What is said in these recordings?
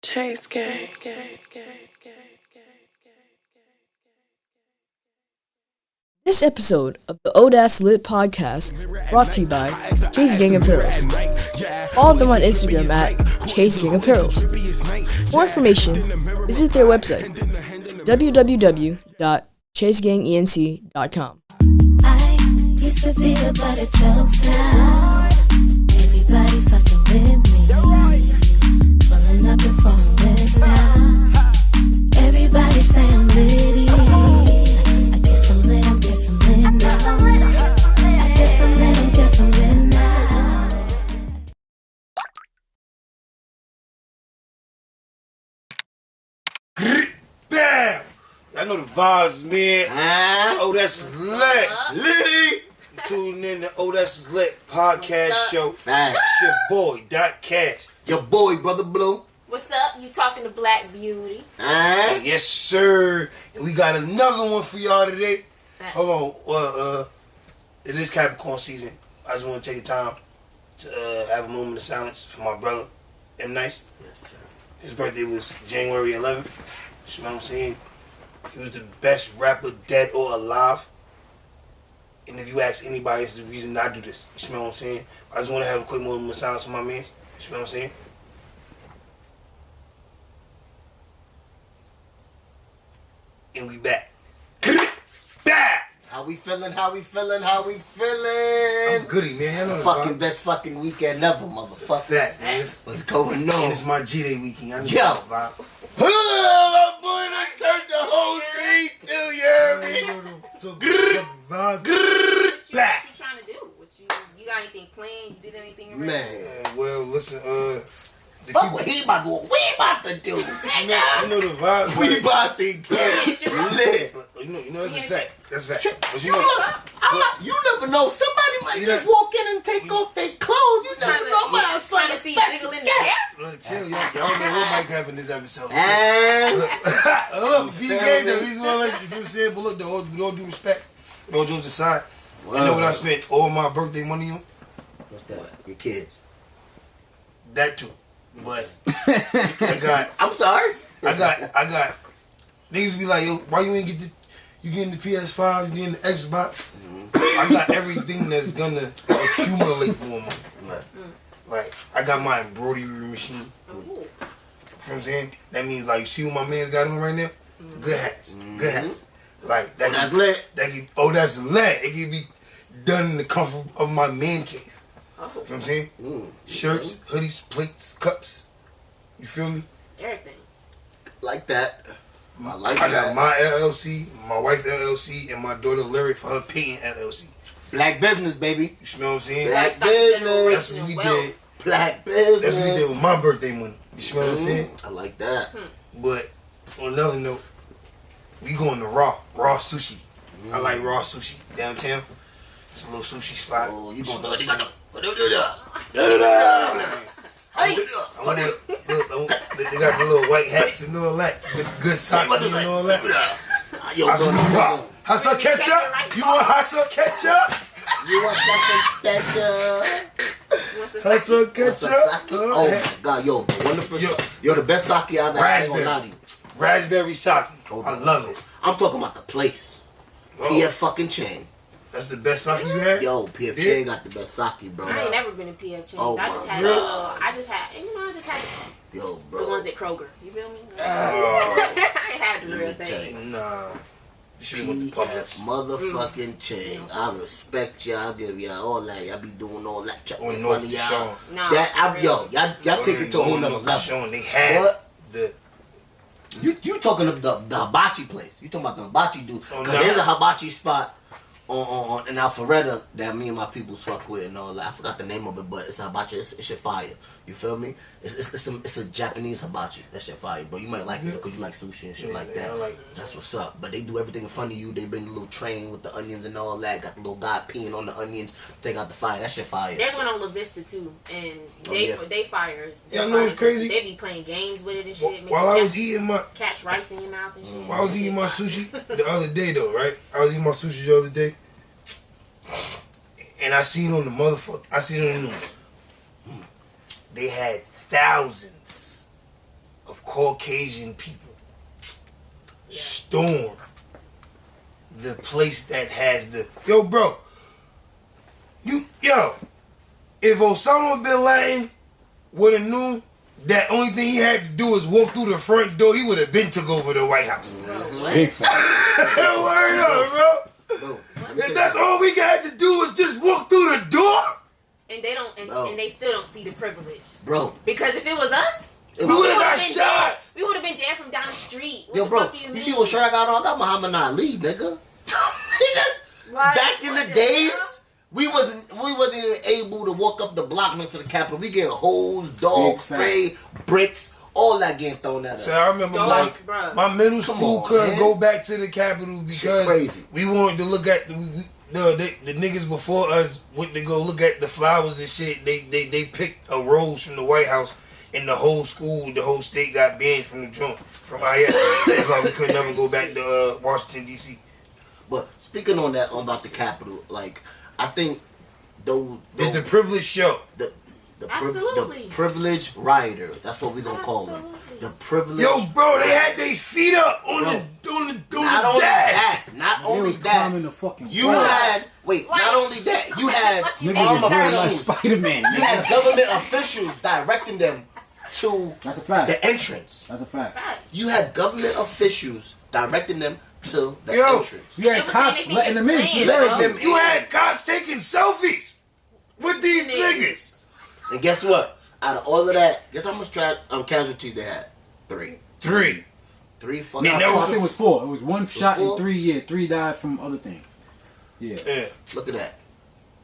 Chase Gang. This episode of the Odas Lit podcast is brought to you by ChaseGangEnt Apparels. Follow them on Instagram at ChaseGangApparels. For more information, visit their website www.ChaseGangEnt.com. I used to be a butt of jokes now. Everybody fucking with me. Pulling up and falling with now. Everybody say I'm litty. I guess I'm lit, I guess I'm lit now. I guess I'm lit, I guess I'm lit now. Bam! Y'all know the vibes, man. Oh, that's lit. Litty! Tuning in to Oh, that's lit podcast show. Facts. It's your boy, Dot Cash. Your boy, Brother Blue. What's up? You talking to Black Beauty? Yes, sir. And we got another one for y'all today. Hold on. It is Capricorn season. I just want to take the time to have a moment of silence for my brother, M. Nice. Yes, sir. His birthday was January 11th. You know what I'm saying? He was the best rapper, dead or alive. And if you ask anybody, it's the reason I do this. You know what I'm saying? I just want to have a quick moment of silence for my man. You know what I'm saying? And we back. Back! How we feeling? How we feeling? How we feeling? I'm goody, man. I know the Fucking vibe. best fucking weekend ever, motherfucker. That, man. What's going And on? it's my G-Day weekend. I know Yo. the vibe. My boy done turned the whole thing to, you hear me? Back. What you trying to do? You got anything planned? You did anything already? Man. Well, listen, the Fuck people, what he about to do. What we about to do? you know the vibes. We about to get lit. You know that's a fact. That's a fact. But You never know. Somebody might just walk in and take off their clothes. You never know about Trying to see you jiggle in the air? Look, chill, y'all don't know what might happen this episode. And Look, he gave them. He's one like, you feel what I'm saying? But look, with all due respect, with all jokes aside, you know what I spent all my birthday money on? what's that? Your kids. That too. But I got, I'm sorry. I got. Niggas be like, yo, why you ain't get the, you getting the PS5, you getting the Xbox? I got everything that's gonna accumulate more money. Like, I got my embroidery machine. Ooh. You know what I'm saying? That means, like, you see what my man's got on right now? Good hats. Good hats. Like, that That's can- lit. That can, that's lit. It can be done in the comfort of my man cave. You know what I'm saying? Shirts, hoodies, plates, cups. You feel me? Everything. Like that. I like I that. got my LLC, my wife LLC, and my daughter Lyric for her painting LLC. Black business, baby. You smell what I'm saying? Black Lifestyle business. That's what we did. Black business. That's what we did with my birthday money. You smell what I'm saying? I like that. But on another note, we going to Raw Sushi. I like Raw Sushi downtown. It's a little sushi spot. Oh, you going to I want it. Look, they got the little white hats and all that. Good sake and all that. Yo, Hot sauce ketchup? You want hot sauce ketchup? you want something special? Hot sauce Want ketchup? some sake? Oh my God, yo, the wonderful yo, the best sake I've ever had. Raspberry. Raspberry sake. I love it. I'm talking about the place. Oh, PF fucking Chain. that's the best sake you had? Yo, PF Yeah. Chain got the best sake, bro. I ain't never been to PF Chang's. Oh, I just my had God. I just had Yo, the bro. ones at Kroger. You feel me? Oh, I ain't had the Let real me tell thing. you. nah. You should have went to PF Publix. motherfucking Chain. I respect y'all. Give y'all all that. Y'all be doing all that. On in North front of y'all. Deshaun. Nah, That for real. y'all take it to a whole nother level. Deshaun, they had What? the You talking of the hibachi place? You talking about the hibachi dude? Oh, Cause no. there's a hibachi spot on in Alpharetta that me and my people fuck with and all that. I forgot the name of it, but it's a hibachi. It's shit fire. You feel me? It's a Japanese hibachi. That shit fire, bro. You might like it because you like sushi and shit like that. I like it. That's what's up. But they do everything in front of you. They bring the little train with the onions and all that. Got the little guy peeing on the onions. They got the fire. That shit fire. There's one on La Vista too, and Oh, they yeah. they fires. Yeah, I know it's crazy. They be playing games with it and shit. make While you I was catch- eating my catch rice in your mouth and shit. While I was eating my sushi the other day though, right? I was eating my sushi the other day. And I seen on the news, they had thousands of Caucasian people storm the place that has the bro. If Osama bin Laden would have knew that only thing he had to do is walk through the front door, he would have been took over the White House. Big fact. Word up, bro. If that's all we got to do is just walk through the door. And they don't, and they still don't see the privilege, bro. Because if it was us, we would have got shot. We would have been dead from down the street. What Yo, the bro, fuck do you mean? see what shirt I got on? I got Muhammad Ali, nigga. Back in the days, we wasn't even able to walk up the block next to the Capitol. We get hose, dog spray, bricks, all that getting thrown at us. So I remember my middle school couldn't go back to the Capitol because we wanted to look at the niggas before us went to go look at the flowers and shit. They picked a rose from the White House, and the whole school, the whole state got banned from the joint from IS. That's why we could never go back to Washington D.C. But speaking on that about the Capitol, like I think the privileged show, the privileged rioter. That's what we gonna call them. The privilege. Yo, bro, they had their feet up on the desk. Not only that. You had not only that. You had niggas like Spider-Man. You had government officials directing them to That's a fact. the entrance. That's a fact. You had government officials directing them to the entrance. You had cops letting them in. You had cops taking selfies with these niggas. And guess what? Out of all of that, guess how much casualties they had? Three fucking. No, I think it was 4. It was 1 shot and 3. Yeah, 3 died from other things. Yeah. Look at that.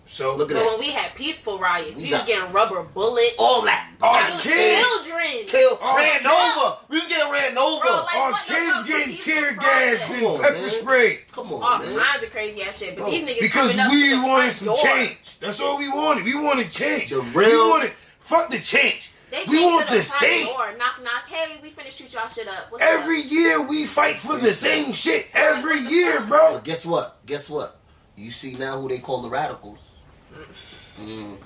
So look at that. When we had peaceful riots, we was getting rubber bullets. All that. Our kids ran over. We was getting ran over. Bro, like, our kids getting tear gassed and pepper sprayed. Come on, all man. kinds of crazy ass shit. But these niggas because coming up we to the wanted front some door. change. That's all we wanted. We wanted change. The real. Fuck the change. They we want the same. Door, knock, knock. Hey, we finna shoot y'all shit up. What's every up? year we fight for the same shit. Every year, bro. But guess what? You see now who they call the radicals.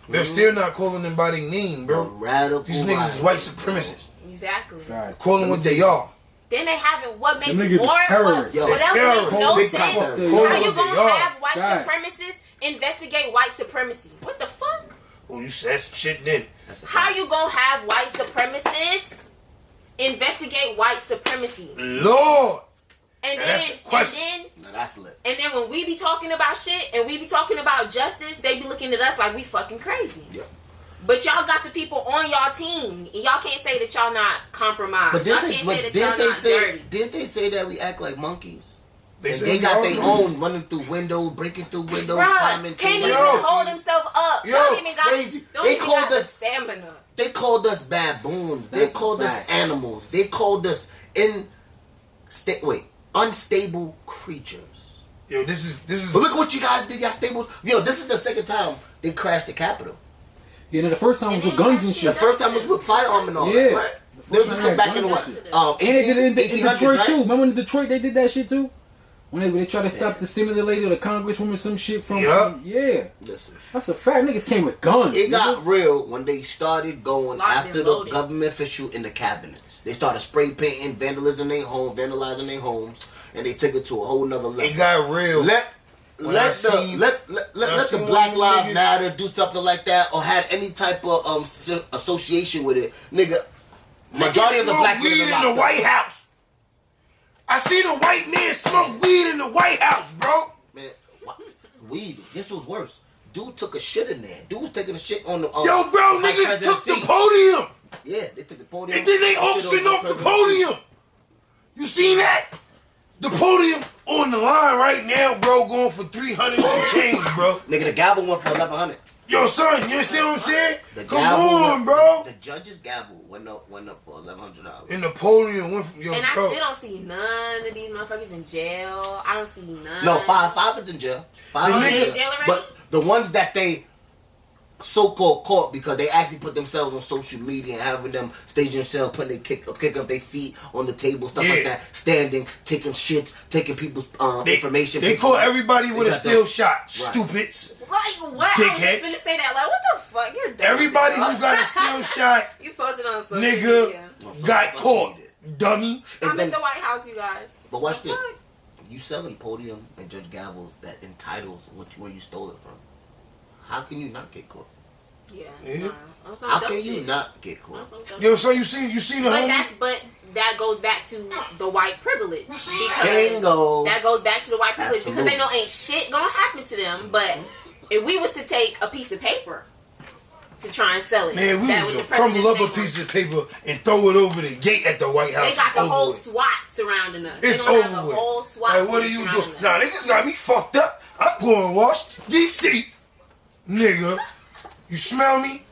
They're still not calling them by their name, bro. The radical. These niggas is white supremacists. Exactly. Right. Call them what they are. Then they having what makes Them more. niggas is terrorists. What else makes no Big sense? time How terrorists. you gonna have white Right. supremacists investigate white supremacy? What the fuck? Oh, you said some shit then. How you gonna have white supremacists investigate white supremacy? Lord. And now then, that's a question. Now that's lit. And then when we be talking about shit and we be talking about justice, they be looking at us like we fucking crazy. Yep. But y'all got the people on y'all team, and y'all can't say that y'all not compromised. But y'all can't say that y'all not dirty. Didn't they say that we act like monkeys? They got their own running through windows, breaking through windows, Bruh, climbing through can't even windows. hold himself up. Yo, Don't even got, crazy. Don't They even called got us stamina. They called us baboons. They That's called a us fact. animals. They called us unstable creatures. Yo, this is. But look what you guys did. Y'all stable. Yo, this is the second time they crashed the Capitol. Yeah, no, the first time was with guns and The shit. first time was with firearm and all Yeah. that, right? The They was first still time back they in had what? guns and shit. 18, And they did it in 1800s, Detroit right? too. Remember in Detroit they did that shit too? When they tried to stop the similar lady or the congresswoman some shit from yeah. Listen, That's a fact. Niggas came with guns. it got real when they started going Locked after and the loaded. government official in the cabinets. They started spray painting, vandalizing their homes, and they took it to a whole nother level. It got real. Let the Black Lives Matter do something like that or have any type of association with it, nigga. Majority of the black weed in the White House. I seen a white man smoke weed in the White House, bro. Man, weed. This was worse. Dude took a shit in there. Dude was taking a shit on the. Yo, bro, Vice niggas took the President's seat. podium. Yeah, they took the podium. And then they Shit auctioned on off the President's seat. podium. You seen that? The podium on the line right now, bro, going for 300 and change, bro. Nigga, the gavel went for 1100. Yo, son, you understand what I'm saying? The Come gavel on, went- bro. The judge's gavel went up for $1,100. And the podium went from, yo, And I bro. still don't see none of these motherfuckers in jail. I don't see none. No, five is in jail. Five The is nigga- in jail already? But the ones that they so-called caught because they actually put themselves on social media and having them staging themselves, putting kicking up their feet on the table, stuff like Yeah. that, standing, taking shits, taking people's information. They call everybody with a got steel them. shot. Right. Stupids. Like what? I Dickheads. was just finna say that. Like what the fuck? You're dumb. Everybody who got a steel shot, You posted on social nigga, media. got caught. dummy. I'm in the White House, you guys. But watch this. You selling podium and Judge Gavels that entitles where you stole it from. How can you not get caught? Yeah. How can you not get caught? Yo, so you seen the homie? But that goes back to the white privilege. Because Bingo. that goes back to the white privilege. Absolutely. Because they know ain't shit gonna happen to them. But if we was to take a piece of paper to try and sell it, Man, we would crumble up a piece of paper and throw it over the gate at the White House. They got the whole SWAT surrounding us. It's over over the with. whole SWAT Like, what are you doing? us. Nah, niggas got me fucked up. I'm going to Washington, D.C. Nigga, you smell me?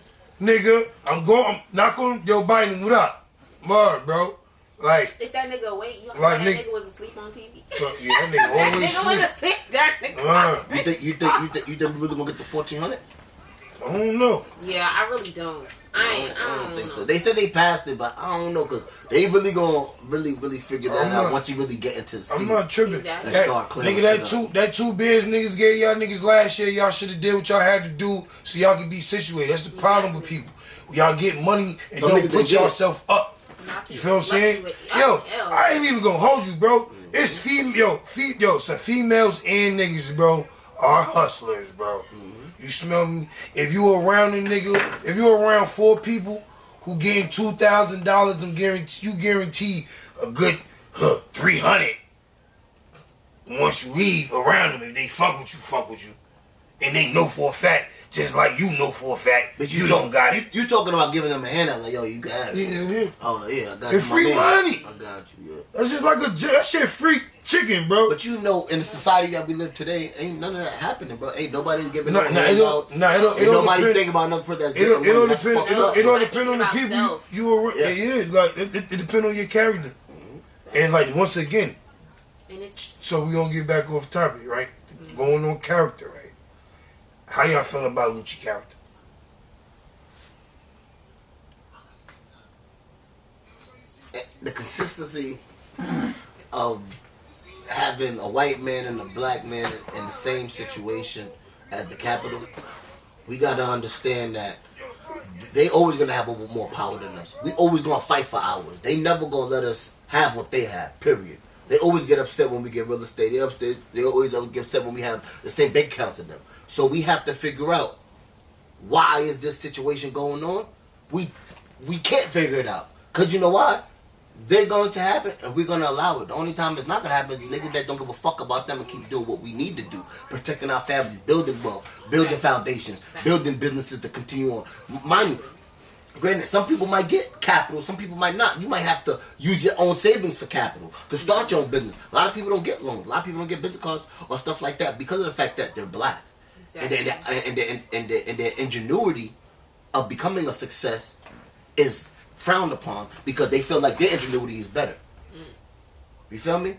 Nigga, I'm not going to Joe Biden, what up? Word, bro. Like, if that nigga awake, you like that nigga was asleep on TV. So, yeah, that nigga always that nigga was asleep during the You think we really gonna get the 1400? I don't know. Yeah, I really don't. I don't think so. They said they passed it, but I don't know because they really gonna really figure that out once you really get into the seat. I'm not tripping. Exactly. Nigga, that two bids niggas gave y'all niggas last year, y'all should have did what y'all had to do so y'all could be situated. That's the problem with people. Y'all get money and don't put yourself up. You feel what I'm saying? Yo, I ain't even gonna hold you, bro. It's some females and niggas, bro, are hustlers, bro. You smell me? If you around a nigga, if you around 4 people who getting $2,000, you guarantee a good 300. Once you leave around them, if they fuck with you, and they know for a fact, just like you know for a fact, but you don't got it. You talking about giving them a handout like, yo, you got it. Yeah. Oh yeah, I got you. It's free money. I got you. Yeah. That's just like that shit free chicken, bro. But you know, in the society that we live today, ain't none of that happening, bro. Ain't nobody giving No, no it handouts. don't Nobody depend- think about another person that's It getting money. don't That's depend. fucked It up. don't depend on the Think people about you around. Yeah, like it depends on your character. And like once again, And it's so we gonna get back off topic, right? Going on character, right? How y'all feel about Lucci character? The consistency of having a white man and a black man in the same situation as the Capitol, we gotta understand that they always gonna have more power than us. We always gonna fight for ours. They never gonna let us have what they have, period. They always get upset when we get real estate. They always get upset when we have the same bank accounts in them. So we have to figure out, why is this situation going on? We can't figure it out. Cause you know why? They're going to happen and we're going to allow it. The only time it's not going to happen is niggas that don't give a fuck about them and keep doing what we need to do. Protecting our families, building wealth, building foundations, building businesses to continue on. Mind you, granted, some people might get capital, some people might not. You might have to use your own savings for capital to start your own business. A lot of people don't get loans. A lot of people don't get business cards or stuff like that because of the fact that they're black. Exactly. And their ingenuity of becoming a success is frowned upon because they feel like their ingenuity is better. You feel me?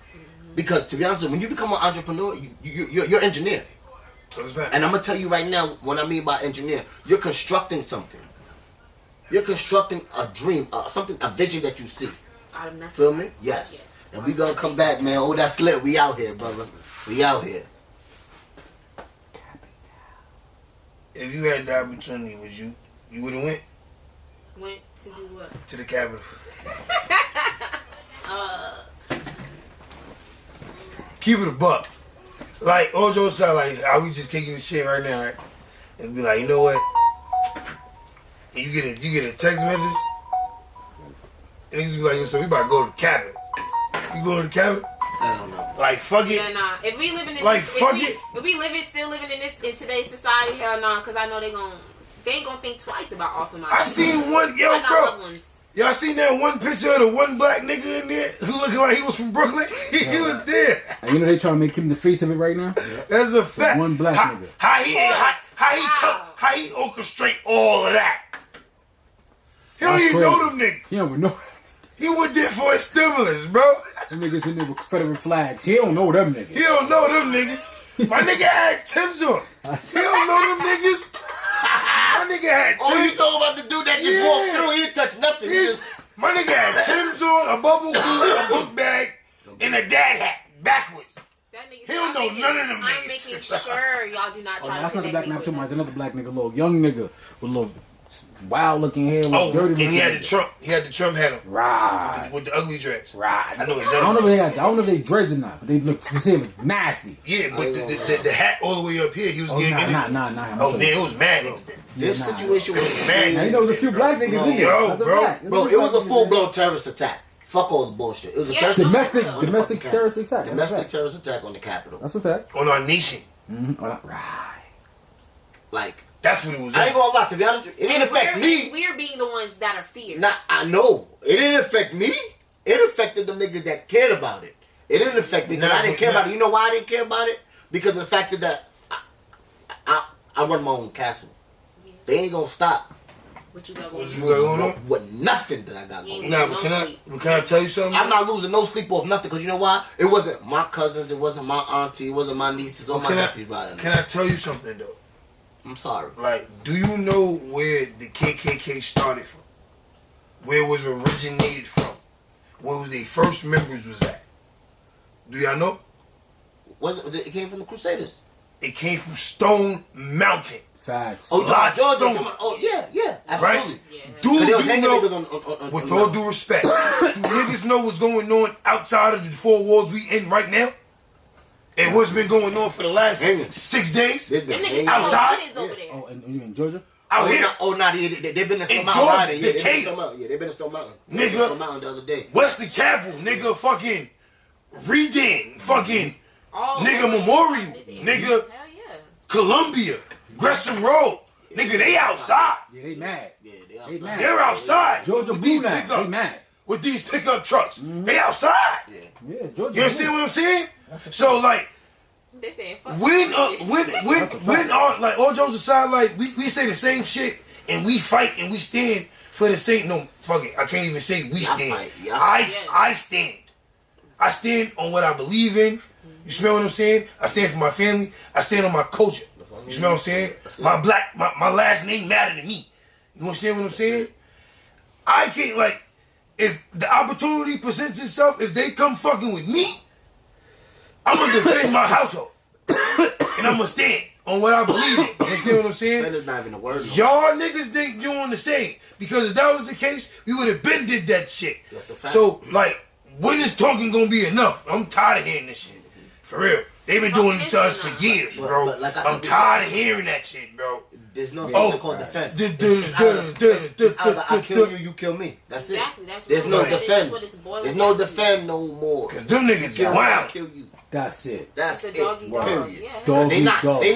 Because to be honest with you, when you become an entrepreneur, you're an engineer. And I'm gonna tell you right now what I mean by engineer. You're constructing something. You're constructing a dream, a vision that you see. Feel me? Yes. And we gonna come back, man. Oh, that's lit. We out here, brother. We out here. If you had the opportunity, you would have went to do what? to the Capitol. Keep it a buck. Like Ojo said, like how we just kicking the shit right now, right? And be like, you know what? And you get a text message, and niggas be like, yo, so we about to go to the Capitol. You going to the Capitol? I don't know. Like fuck it. Yeah, nah. If we living in like this, fuck if we still living in today's society, hell nah, cause I know they ain't gonna think twice about offering my. I seen one, yo, bro. Y'all seen that one picture of the one black nigga in there who looking like he was from Brooklyn? He was there. And you know they trying to make him the face of it right now. That's a fact. One black nigga. How he orchestrate all of that? He don't even know them niggas. He don't even know. He went there for his stimulus, bro. Them niggas in there with Confederate flags. He don't know them niggas. He don't know them niggas. My nigga had Tim's on. He don't know them niggas. My nigga had Tim's. Oh, you talking about the dude that just walked through? He didn't touch nothing. My nigga had Tim's on, a bubble glue, a book bag, and a dad hat backwards. He don't know none of them niggas. I'm making sure y'all do not try to that's not the connect black me nigga. with It's another black nigga, little young nigga with little Wild looking hair, Oh, dirty and looking he had hair. the Trump. He had the Trump hat on. Right. With the ugly dreads. Right. I know I exactly. don't know if they I don't know if they dreads or not, but they look nasty. Yeah, but the hat all the way up here, he was Oh, getting in it. nah. Oh, man, it was mad niggas there. This situation was Man, Now, you know, there's a few black niggas in there. Yo, That's a bro. fact. Bro, it was a full-blown terrorist attack. Fuck all the bullshit. It was a terrorist Domestic terrorist attack. domestic terrorist attack on the Capitol. That's a fact. On our nation. Mm-hmm. Right. Like, That's what it was. I ain't gonna lie, to be honest with you, it didn't affect me. We're being the ones that are feared. I know. It didn't affect me. It affected the niggas that cared about it. It didn't affect me because I didn't care about it. You know why I didn't care about it? Because of the fact that I run my own castle. Yeah. They ain't gonna stop. What you got going on? With nothing that I got going on. Nah, but can I tell you something? I'm not losing no sleep off nothing because you know why? It wasn't my cousins, it wasn't my auntie, it wasn't my nieces or my nephews. Can I tell you something though? I'm sorry. Like, do you know where the KKK started from? Where it was originated from? Where was the first members was at? Do y'all know? It came from the Crusaders. It came from Stone Mountain. Facts. Oh, Georgia. Oh, yeah, absolutely. Right? Yeah. Do you know, on with all due respect, do niggas know what's going on outside of the four walls we in right now? And what's been going on for the last 6 days? Them niggas outside? over there. Oh, and you in Georgia? Out here? They've been in Stone In Mountain. Georgia, Yeah, Decatur. they've been in Stone Mountain. Nigga. Stone Mountain the other day. Wesley Chapel, nigga, fucking Reading, fucking Oh, nigga Memorial, nigga Hell yeah. Columbia, Gresham Road, nigga, they outside. Yeah, they mad. Yeah, They mad. They're outside. Georgia with Blue these now. pickup, They mad. with these pickup trucks. They outside. Yeah, Georgia. You understand what I'm saying? So like, They saying fuck. when like all jokes aside, like we say the same shit and we fight and we stand for the same. No, fuck it, I can't even say we stand. I stand. I stand on what I believe in. You smell what I'm saying? I stand for my family. I stand on my culture. You smell what I'm saying? My last name matter to me. You understand what I'm saying? I can't, like, if the opportunity presents itself, if they come fucking with me, I'm gonna defend my household. And I'm gonna stand on what I believe in. You understand what I'm saying? That is not even a word. Y'all niggas think doing the same. Because if that was the case, we would have been did that shit. That's a fact. So, like, when is talking gonna be enough? I'm tired of hearing this shit. For real. They've been doing it to us for years, bro. But like I'm tired of hearing that shit, bro. There's no thing called defend. It's either I kill you, you kill me. That's Exactly. it. That's There's what no it is. defend. That's what it's boiling There's no down to. defend no more. Cause them niggas Kill me, I wild. kill you. That's it. That's It's it. a doggy dog. Period. Yeah. Dog They eat not dog. they're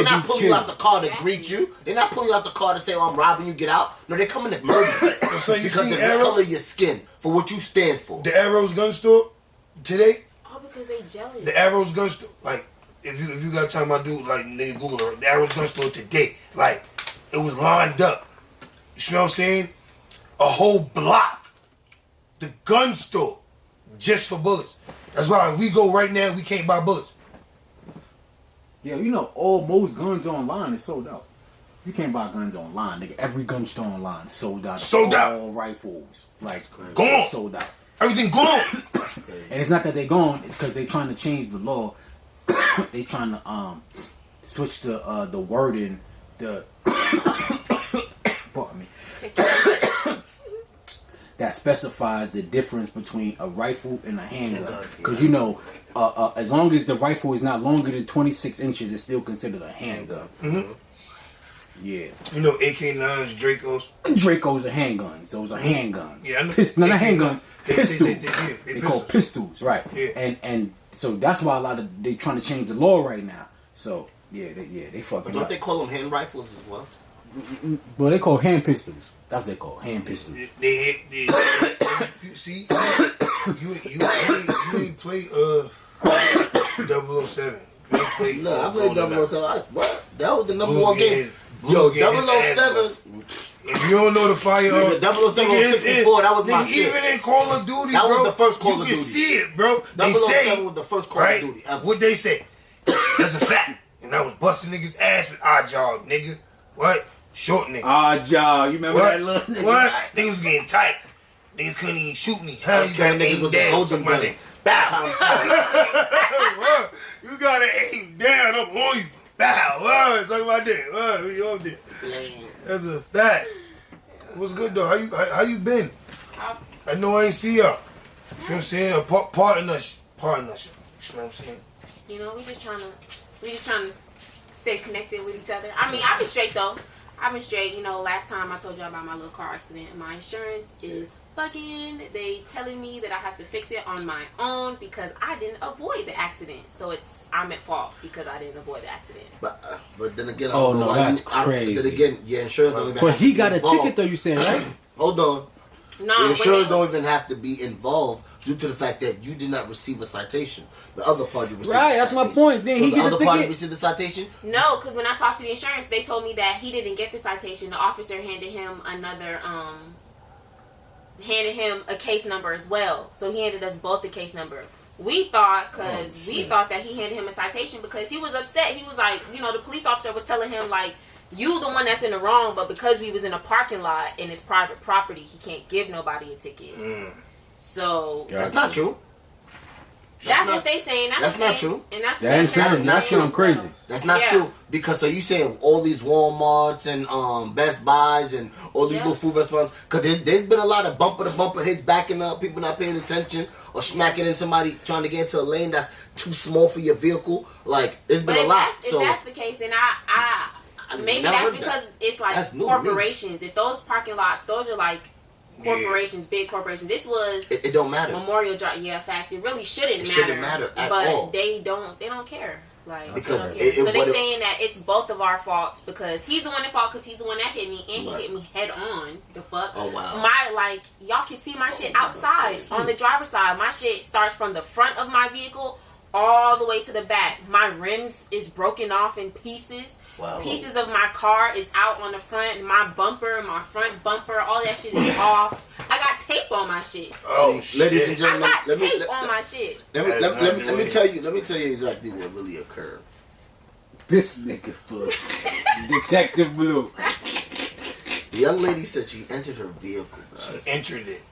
not pulling you out the car to Exactly. greet you. They're not pulling you out the car to say, "Oh, I'm robbing you, get out." No, they're coming to murder you. So you Because see of the arrows? color of your skin, for what you stand for. The Arrows gun store today, Oh, because they jealous. the Arrows gun store, like, if you got time, I do, like, nigga Google it. The Arrows gun store today, like, it was lined up. You smell what I'm saying? A whole block. The gun store, just for bullets. That's why if we go right now, we can't buy bullets. Yeah, you know, most guns online is sold out. You can't buy guns online, nigga. Every gun store online sold out. Sold out. All rifles, like Gone. sold out. Everything gone. And it's not that they're gone. It's because they're trying to change the law. They trying to switch the wording. The pardon me. That specifies the difference between a rifle and a handgun. Because you know, as long as the rifle is not longer than 26 inches, it's still considered a handgun. Mm-hmm. Yeah. You know, AK-9s, Dracos. Dracos are handguns. Those are handguns. Yeah, I know. Not handguns. Pistols. They They call pistols, right? Yeah. And so that's why they trying to change the law right now. So they fucking. But don't up. they call them hand rifles as well? Well, they call hand pistols. That's what they call hand pistols. They you see, you ain't play 007. You ain't play. No, I played 007. What? That was the number Blues one getting game. his- Yo, Blues getting his 007. If you don't know the firearm, Nigga, 007 on 64, that was my nigga, shit. even in Call of Duty, That was bro, the first Call you of can Duty. see it, bro. They 007 say, was the first Call right? of Duty ever. What they say? That's a fact. And I was busting niggas' ass with odd job, nigga. What? Short nigga. Job. You remember What? that little nigga? What? Niggas was getting tight. Niggas couldn't even shoot me. Huh? Those You gotta kind of niggas aim with the down. golden Suck my gun. dick. Bow. What? You gotta aim down up on you. Bow. What? Suck my dick. What? We on there. That's a fact. What's good though? How you been? I know I ain't see y'all. You feel what I'm saying? Pardon us. You know what I'm saying? You know, we just trying to stay connected with each other. I mean, I've been straight though. I've been straight. You know, last time I told you about my little car accident. My insurance is fucking. They telling me that I have to fix it on my own because I didn't avoid the accident. So I'm at fault because I didn't avoid the accident. But then again, Oh no, that's crazy. Then again, your insurance don't even. But have he to got be a involved. ticket though. You saying right? Hold on. No, Your insurance don't even have to be involved due to the fact that you did not receive a citation. The other party received Right, the that's my citation. point. Then he the get a other party ticket. received the citation. No, because when I talked to the insurance, they told me that he didn't get the citation. The officer handed him handed him a case number as well. So he handed us both the case number. We thought, thought that he handed him a citation because he was upset. He was like, you know, the police officer was telling him like, you the one that's in the wrong, but because we was in a parking lot and it's private property, he can't give nobody a ticket. So That's not true. that's what they saying. That's not true. And that's That ain't sound. That sound crazy. That's not Yeah. true. Because so you saying all these Walmarts and Best Buys and all these little food restaurants, because there's been a lot of bumper to bumper hits backing up, people not paying attention or smacking in somebody trying to get into a lane that's too small for your vehicle. Like there's been But a lot. if that's the case, then I maybe never that's heard because that. it's like That's new to me. corporations. If those parking lots, those are like corporations, big corporations. This was It don't matter. Memorial Drive. Yeah, facts. It really shouldn't matter. Shouldn't matter at but all. They don't care. Like Because they don't care. So they what saying that it's both of our faults because he's the one at fault because he's the one that hit me and he hit me head on. The fuck. Oh wow. My like y'all can see my shit outside on the driver's side. My shit starts from the front of my vehicle all the way to the back. My rims is broken off in pieces. Wow. Pieces of my car is out on the front. My bumper, my front bumper, all that shit is off. I got tape on my shit. Oh, See, ladies and I gentlemen, got tape on my shit. let me tell you exactly what really occurred. This nigga Blue, Detective Blue. The young lady said she entered her vehicle, guys. She entered it.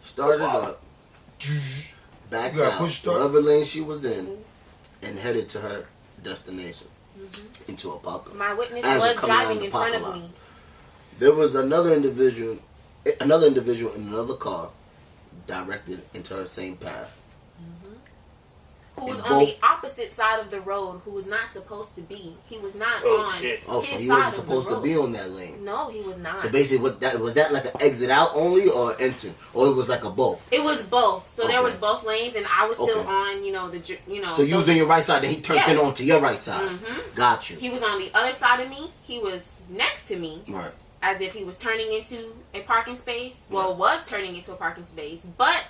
Started up, backed You gotta out, push start. whatever lane she was in, and headed to her destination, into a parking lot. My witness As was it come down driving the in front parking of lot. me. There was another individual in another car, directed into her same path. Who was And on the both- opposite side of the road, who was not supposed to be. He was not Oh, on shit. Oh, his so he side wasn't of supposed the to road. be on that lane. No, he was not. So basically, was that like an exit out only or enter, or it was like a both? It was both. So there Okay. was both lanes, and I was still Okay. on, So you was on your right side, then he turned Yeah. in onto your right side. Mhm. Got you. He was on the other side of me. He was next to me, Right. as if he was turning into a parking space. Well, was turning into a parking space, but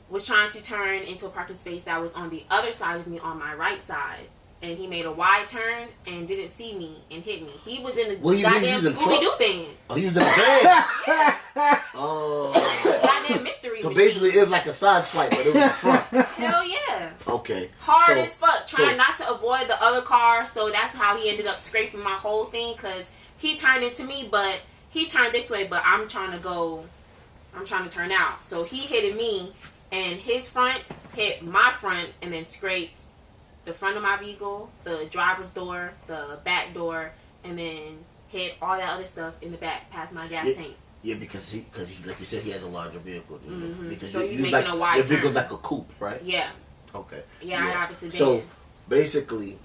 was trying to turn into a parking space that was on the other side of me on my right side. And he made a wide turn and didn't see me and hit me. He was in the Well, he goddamn was in Scooby Doo truck? van. Oh, he was in the van. Oh. Goddamn mystery So machine. basically, it was like a side swipe, but it was in front. Hell yeah. Okay. Hard So- as fuck, trying so- not to avoid the other car. So that's how he ended up scraping my whole thing, because he turned into me, but he turned this way, but I'm trying to turn out. So he hit me, and his front hit my front, and then scraped the front of my vehicle, the driver's door, the back door, and then hit all that other stuff in the back past my gas tank. Yeah, because he, like you said, he has a larger vehicle. Mhm. Because So you- he's you making like, a wide your vehicle's turn. like a coupe, right? Yeah. Okay. Yeah, I have a sedan. So basically,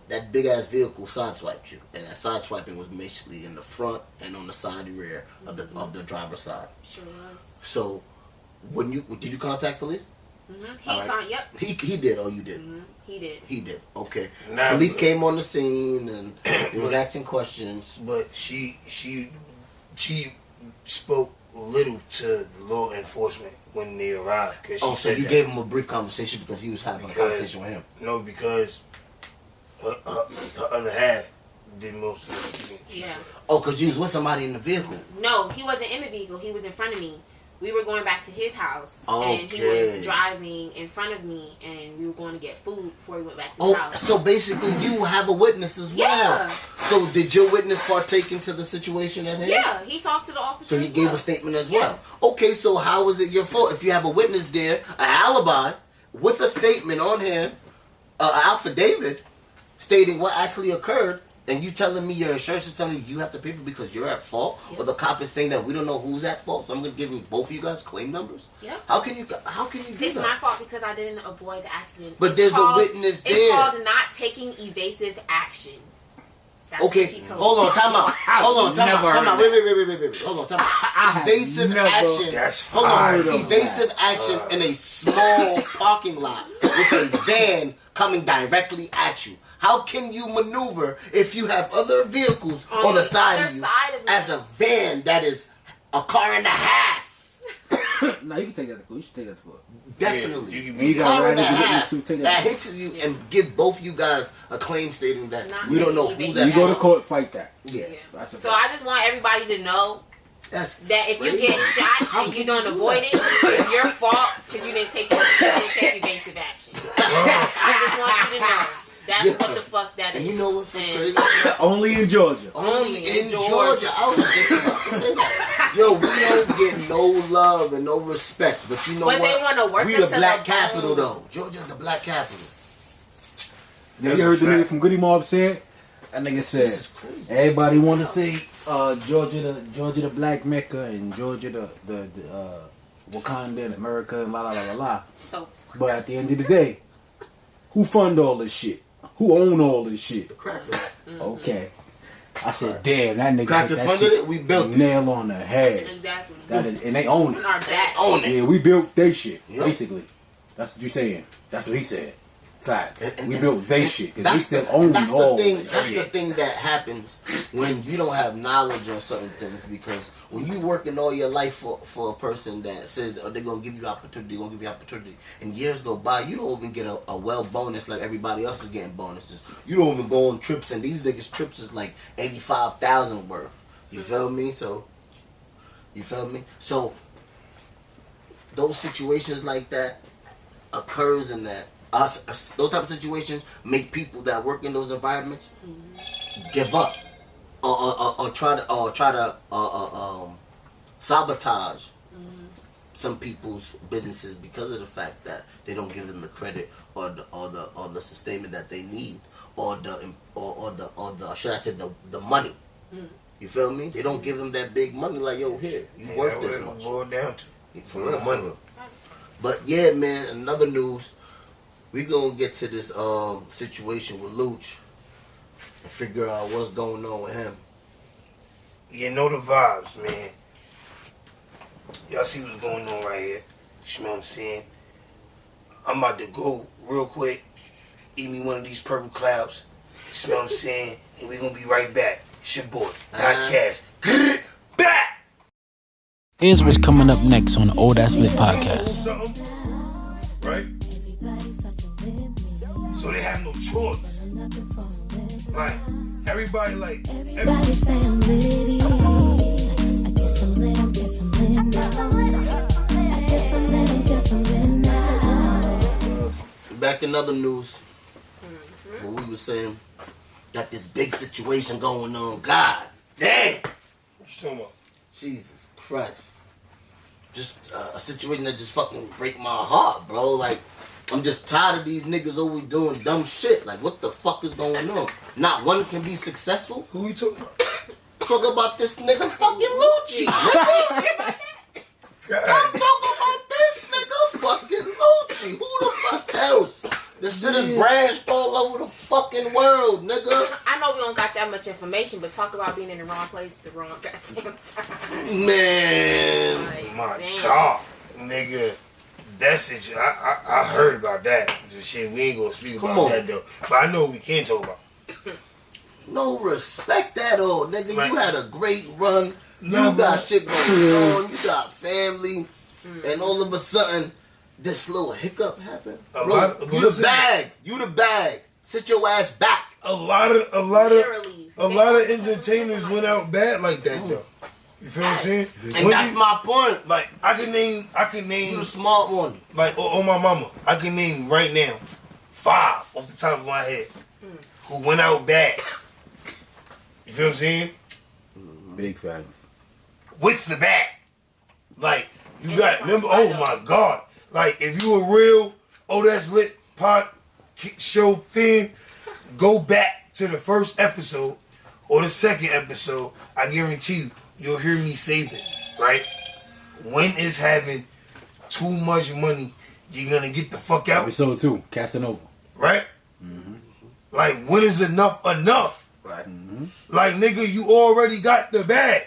that big ass vehicle sideswiped you, and that sideswiping was basically in the front and on the side and rear of the driver's side. Sure was. So did you contact police? Mm-hmm. All right. Yep. He did. Oh, you did. Mm-hmm. He did. He did. Okay. Nah, Police but- came on the scene and they was asking questions. But she spoke little to law enforcement when they arrived. Cause she Oh, so said you that. gave him a brief conversation because he was having a conversation with him. No, because her other half did most of the speaking. She Yeah. said. Oh, because you was with somebody in the vehicle. No, he wasn't in the vehicle. He was in front of me. We were going back to his house, and he Okay. was driving in front of me, and we were going to get food before we went back to Oh, his house. so basically you have a witness as well. Yeah. So did your witness partake into the situation at hand? Yeah, he talked to the officer. So he as gave well. a statement as Yeah. well. Okay, so how is it your fault if you have a witness there, an alibi, with a statement on hand, an affidavit stating what actually occurred? And you telling me your insurance is telling you have to pay for because you're at fault? Yep. Or the cop is saying that we don't know who's at fault, so I'm going to give you both of you guys claim numbers? Yeah. How can you do that? It's my fault because I didn't avoid the accident. But there's a witness there. It's called not taking evasive action. That's okay, hold on, time out. Hold on, time out. Wait. Hold on, time out. Evasive action. Hold on. Evasive action in a small parking lot with a van coming directly at you. How can you maneuver if you have other vehicles on the side of you as a van that is a car and a half? No, you can take that to court. You should take that to court. Definitely. Yeah, you got right to that hits you and give both you guys a claim stating that we don't know who's at You go to court, fight that. Yeah. So I just want everybody to know that if you get shot and you don't avoid it, it's your fault because you didn't take evasive action. I just want you to know. That's what the fuck that is. And you know what's so crazy? Only in Georgia. Only in Georgia. I was just about to say that. Yo, we don't get no love and no respect. But you know what? They want to work we the black capital, though. Georgia's the black capital. You heard the nigga from Goody Mob said? That nigga said, this is crazy. Everybody want to say Georgia the black Mecca and Georgia the Wakanda and America and la la la la la. Oh. But at the end of the day, who fund all this shit? Who own all this shit? The crackers. Okay. I said, damn, that nigga crackers funded it, we built it. Nail on the head. Exactly. That is, and they own it. Our back. Own it. Yeah, we built they shit, Yep. basically. That's what you're saying. That's what he said. Facts. We built they shit because we still own that's all the thing. That's shit. the thing that happens when you don't have knowledge on certain things, because when you working all your life for a person that says they're gonna give you opportunity, and years go by, you don't even get a well bonus like everybody else is getting bonuses. You don't even go on trips, and these niggas trips is like 85,000 worth. You feel me? So those situations like that occurs in that. Those type of situations make people that work in those environments give up or try to sabotage some people's businesses because of the fact that they don't give them the credit or the sustainment that they need or the should I say the money. You feel me? They don't give them that big money like, yo, here, you worth this much. Boil down to for real, money. But yeah, man, another news. We gonna get to this situation with Lucci and figure out what's going on with him. You know the vibes, man. Y'all see what's going on right here. You know what I'm saying? I'm about to go real quick, eat me one of these purple clouds. You know what I'm saying? And we gonna be right back. It's your boy, Cash. Back! Here's what's coming up next on the Old Ass Lit podcast. Right? So they have no choice. Like, everybody say I'm litty. I guess I'm lit, I guess I'm lit now. I guess I'm lit, I guess I'm lit now. Back in other news, what we were saying, got this big situation going on. God damn! Jesus Christ. Just a situation that just fucking break my heart, bro. Like, I'm just tired of these niggas always doing dumb shit. Like, what the fuck is going on? Not one can be successful. Who you talking about? Talk about this nigga fucking Lucci. I'm talking about this nigga fucking Lucci. Who the fuck else? This shit is branched all over the fucking world, nigga. I know we don't got that much information, but talk about being in the wrong place at the wrong goddamn time. Man. Like, My damn. God, nigga. That's it. I heard about that. Shit, we ain't gonna speak about that though. But I know what we can talk about. No respect at all, nigga. Like, you had a great run. No, You got shit going on. You got family. And all of a sudden, this little hiccup happened. You the bag. Sit your ass back. A lot of entertainers went out bad like that though. You feel what I'm saying? And that's my point. Like I can name You the smart one. like on my mama. I can name right now 5 off the top of my head who went out bad. You feel what I'm saying? Big facts. With the bag. Like you got remember. Oh my God! Like if you a real that's lit pod show fan, go back to the first episode or the second episode, I guarantee you'll hear me say this, right? When is having too much money, you're gonna get the fuck out. Episode 2, Casanova. Right? Like, when is enough enough? Right. Like, nigga, you already got the bag.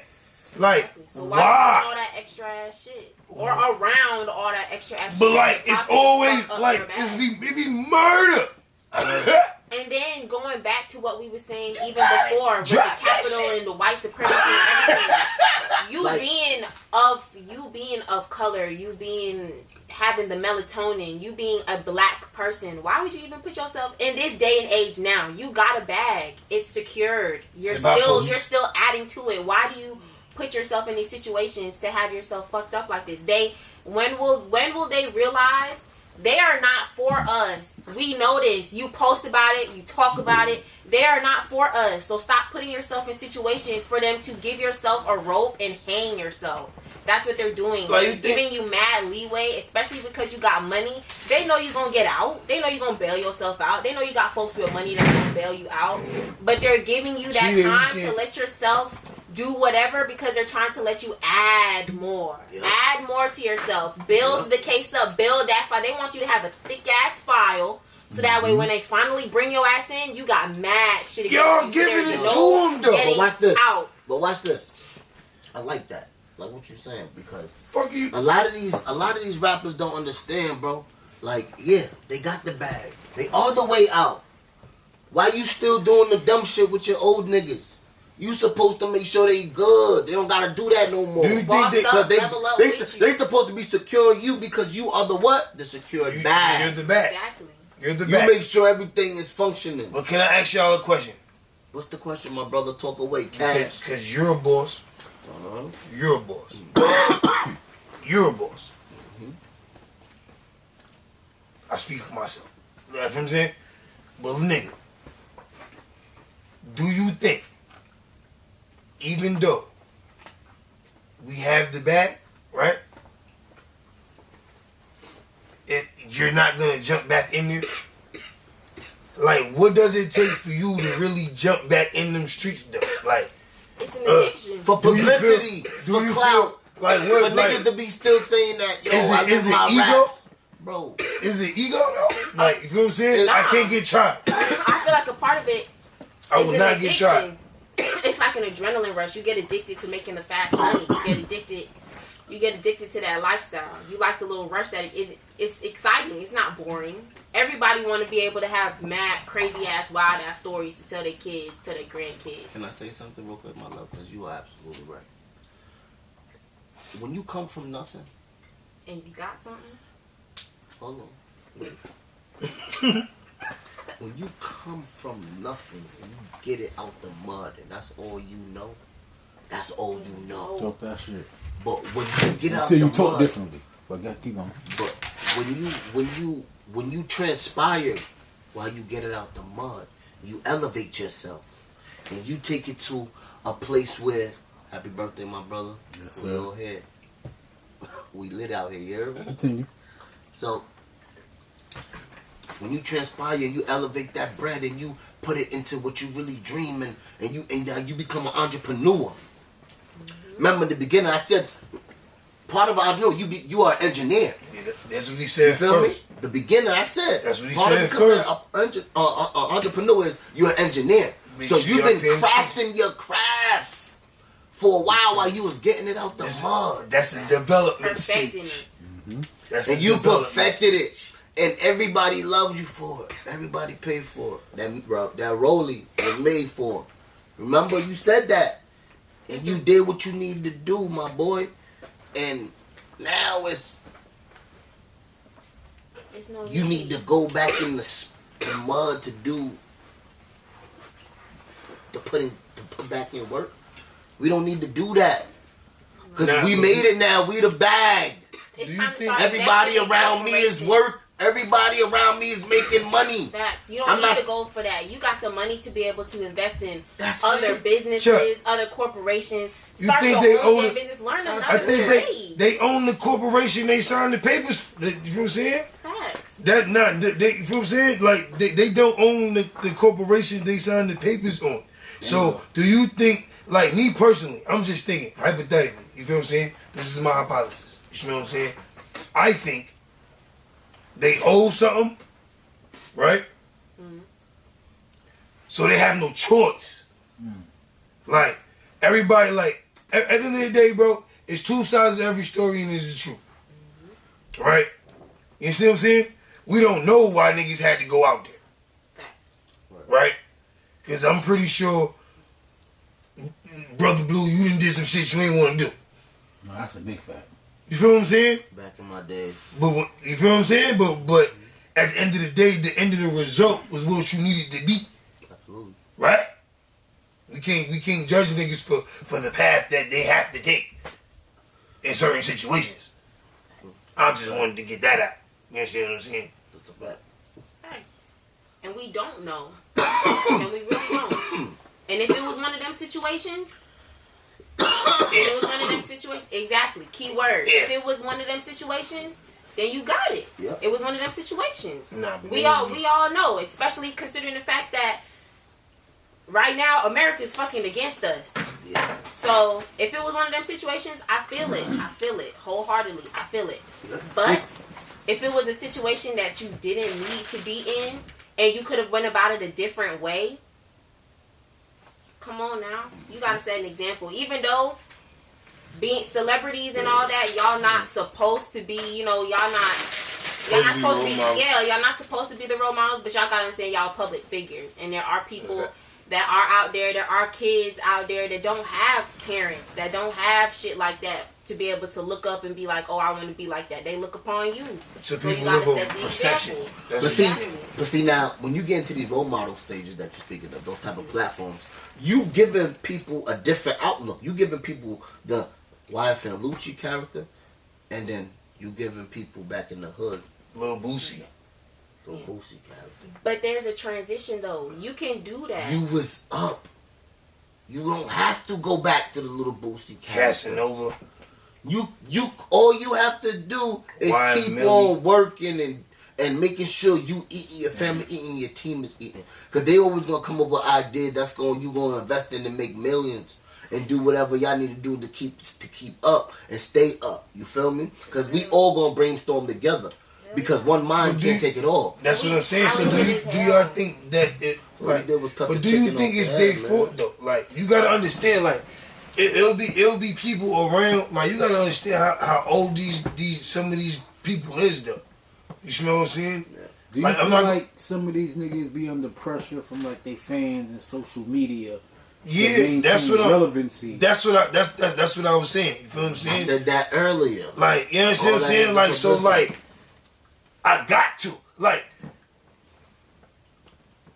Like, So why why? all that extra ass shit? Or around all that extra ass But shit? like, it's Possibly always fuck up like your it bag. be murder. And then going back to what we were saying even before with the Drop that capital shit. and the white supremacy and everything, you Like- being of color, you being having the melatonin, you being a black person, why would you even put yourself in this day and age now? You got a bag, it's secured. You're still adding to it. Why do you put yourself in these situations to have yourself fucked up like this? When will they realize they are not for us? We know this. You post about it. You talk about it. They are not for us. So stop putting yourself in situations for them to give yourself a rope and hang yourself. That's what they're doing. Like, They're giving you mad leeway, especially because you got money. They know you're going to get out. They know you're going to bail yourself out. They know you got folks with money that's going to bail you out. But they're giving you that time to let yourself do whatever because they're trying to let you add more. Yep. Add more to yourself. Build the case up. Build that file. They want you to have a thick ass file so that way when they finally bring your ass in, you got mad shit against Y'all you. giving There's it no to them though. getting But watch this. out. But watch this. I like that. Like what you're saying, because Fuck you. a lot of these rappers don't understand, bro. Like, yeah, they got the bag. They all the way out. Why you still doing the dumb shit with your old niggas? You supposed to make sure they good. They don't gotta do that no more. Do you think Boss up, they level up with you. they supposed to be securing you because you are the what? The secured You're bag. the back. Exactly. You're the You back. make sure everything is functioning. But can I ask y'all a question? What's the question, my brother? Talk away, cash. Because you're a boss. Uh-huh. You're a boss. You're a boss. I speak for myself. You know what I'm saying? But nigga, do you think, even though we have the bag, right? You're not gonna jump back in there? Like, what does it take for you to really jump back in them streets though? Like, It's an addiction. For Do you feel- publicity, do for you clout, feel like for what? Like, niggas to be still saying that, yo, Is it- I is live it my ego? raps. Bro, is it ego though? Like, you feel what I'm saying? Nah. I can't get tried. I feel like a part of it I is will an not get tried. addiction. It's like an adrenaline rush. You get addicted to making the fast money. You get addicted to that lifestyle. You like the little rush that it's exciting. It's not boring. Everybody want to be able to have mad, crazy ass, wild ass stories to tell their kids, to their grandkids. can I say something real quick, my love? Because you are absolutely right. When you come from nothing, And you got something? hold on. Wait. When you come from nothing and you get it out the mud and that's all you know, that's all you know. Talk that shit. But when you get out Until the you talk mud, differently. But keep going. but when you transpire while you get it out the mud, you elevate yourself and you take it to a place where, happy birthday, my brother. Yes, We sir. all here. We lit out here, you heard me? Continue. So when you transpire and you elevate that bread and you put it into what you really dream and you become an entrepreneur. Remember in the beginning I said part of entrepreneur you are an engineer. Yeah, that's what he You said feel me? first. The beginning I said That's what he part said of becoming first. an entrepreneur is you're an engineer. Make So sure you've y'all been paying crafting your craft for a while you was getting it out the mud. That's a development Perfecting stage. it. That's And the you development perfected it. stage. And everybody loves you for it. Everybody paid for it. That Rollie was made for. Remember you said that. And you did what you needed to do, my boy. And now It's no you need to go back in the mud to put back in work. We don't need to do that. Because Nah, we but made it now. We the bag. It's Do you time to think start Everybody investing in around me is corporations. work. Everybody around me is making money. Facts. You don't I'm need not- to go for that. You got the money to be able to invest in That's other it. businesses, Chuck, other corporations. you Start think your they own own damn it? business. Learn I another I think trade. they own the corporation. They signed the papers. You know what I'm saying? Facts. That not they, you feel what I'm saying? Like they don't own the corporation they signed the papers on. So do you think, like me personally, I'm just thinking hypothetically, you feel what I'm saying? This is my hypothesis. You feel what I'm saying? I think they owe something, right? So they have no choice. Like everybody, like at the end of the day, bro, it's two sides of every story and it's the truth. Right? You see what I'm saying? We don't know why niggas had to go out there. Right? Because I'm pretty sure, Brother Blue, you done did some shit you ain't want to do. No, that's a big fact. You feel what I'm saying? Back in my days. But you feel what I'm saying? But at the end of the day, the end of the result was what you needed to be. Absolutely. Right? We can't judge niggas for the path that they have to take in certain situations. I just wanted to get that out. You understand what I'm saying? That's a fact. Hey. And we don't know. And we really don't. And if it was one of them situations, exactly, key word. If it was one of them situations, then you got it. Yep. It was one of them situations. Nah, we all know, especially considering the fact that right now America's fucking against us. Yeah. So if it was one of them situations, I feel it wholeheartedly. I feel it. But if it was a situation that you didn't need to be in and you could have went about it a different way, come on now, you gotta set an example. Even though being celebrities and all that, y'all not supposed to be, y'all not supposed to be, y'all not supposed to be the role models, but y'all gotta understand y'all public figures, and there are people that are out there, there are kids out there that don't have parents, that don't have shit like that to be able to look up and be like, oh, I want to be like that. They look upon you. So you people gotta look set on the perception. example. But see now, when you get into these role model stages that you're speaking of, those type of platforms, you giving people a different outlook. You giving people the YFN Lucci character, and then you giving people back in the hood Lil Boosie. Lil Boosie character. But there's a transition though. You can do that. You was up. You don't have to go back to the little Boosie character. Casanova. You all you have to do is keep Millie. on working and making sure you eating, your family eating, your team is eating. Cause they always gonna come up with ideas that's you gonna invest in and make millions and do whatever y'all need to do to keep up and stay up. You feel me? Cause we all gonna brainstorm together. Because one mind can't take it all. That's what I'm saying. So do y'all think that it like? But do you think it's their fault though? Like you gotta understand, like it'll be people around. Like you gotta understand how old some of these people is though. You smell what I'm saying? Do you feel like some of these niggas be under pressure from like their fans and social media? Yeah, that's what relevancy. That's what I was saying. You feel what I'm saying? I said that earlier. Like you know what I'm saying? Like so like. I got to. Like,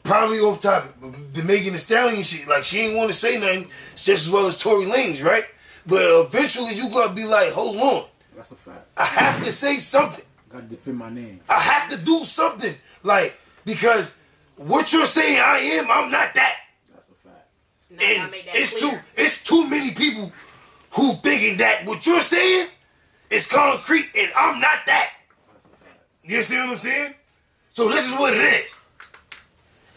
probably off topic, but the Megan Thee Stallion shit, like, she ain't want to say nothing just as well as Tory Lanez, right? But eventually you got to be like, hold on. That's a fact. I have to say something. Got to defend my name. I have to do something. Like, because what you're saying I am, I'm not that. That's a fact. And it's too many people who thinking that what you're saying is concrete and I'm not that. You understand what I'm saying? So this is what it is.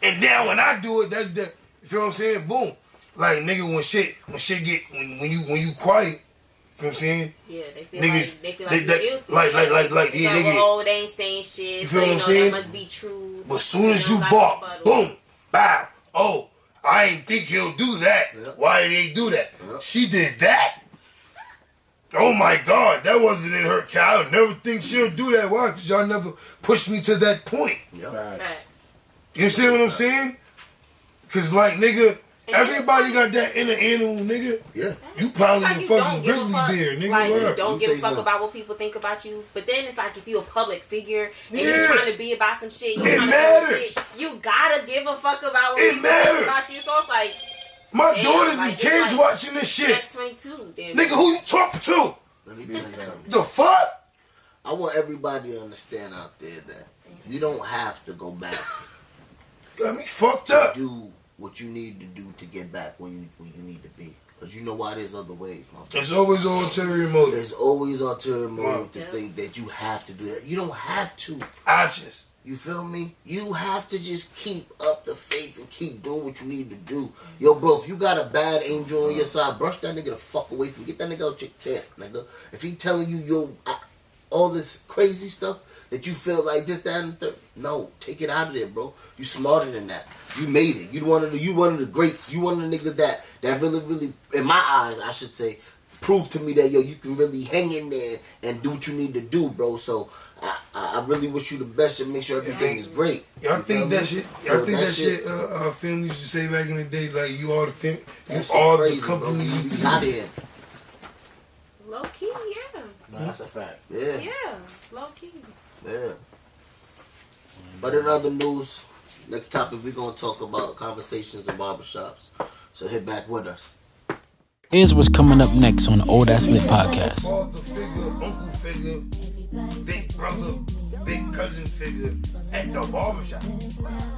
And now when I do it, you feel what I'm saying? Boom. Like nigga, when you quiet, you feel what I'm saying? Yeah, they feel niggas, like you're guilty. Like yeah, nigga. Oh, they ain't saying shit. You feel what I'm saying? That must be true. But as soon as you bark, boom, bow. Oh, I ain't think he'll do that. Yep. Why did he do that? Yep. She did that. Oh my God, that wasn't in her car. I never think she'll do that. Why? Because y'all never pushed me to that point. Yep. Right. You see what I'm saying? Because, like, nigga, everybody got that inner animal, nigga. Yeah. You probably like a fucking grizzly bear, nigga. Like, you don't give a fuck about what people think about you. But then it's like if you a public figure and you're trying to be about some shit, you matters. You gotta give a fuck about what people think about you. So it's like, my daughters and kids watching this shit. That's 22. Damn. Nigga, who you talking to? Let me tell you something. The fuck? I want everybody to understand out there that you don't have to go back. Got me fucked up. Do what you need to do to get back when you need to be. Because you know why there's other ways, my brother. There's always ulterior motive. There's always ulterior motive to think that you have to do that. You don't have to. Options. You feel me? You have to just keep up the faith and keep doing what you need to do. Yo, bro, if you got a bad angel on your side, brush that nigga the fuck away from you. Get that nigga out your camp, nigga. If he telling you, all this crazy stuff that you feel like this, that, and the third, no, take it out of there, bro. You smarter than that. You made it. You one of the greats. You one of the niggas that really, really, in my eyes, I should say, prove to me that, yo, you can really hang in there and do what you need to do, bro. So I really wish you the best and make sure everything is great. Y'all think that shit? Y'all think that shit? Film used to say back in the day, like you are the film, you are the company. You be out here. Low key, yeah. No, that's a fact. Yeah. Yeah, low key. Yeah. But in other news, next topic we're gonna talk about conversations in barbershops. So hit back with us. Here's what's coming up next on the Old Ass Lit podcast. Father figure, uncle figure, big brother, big cousin figure at the barbershop,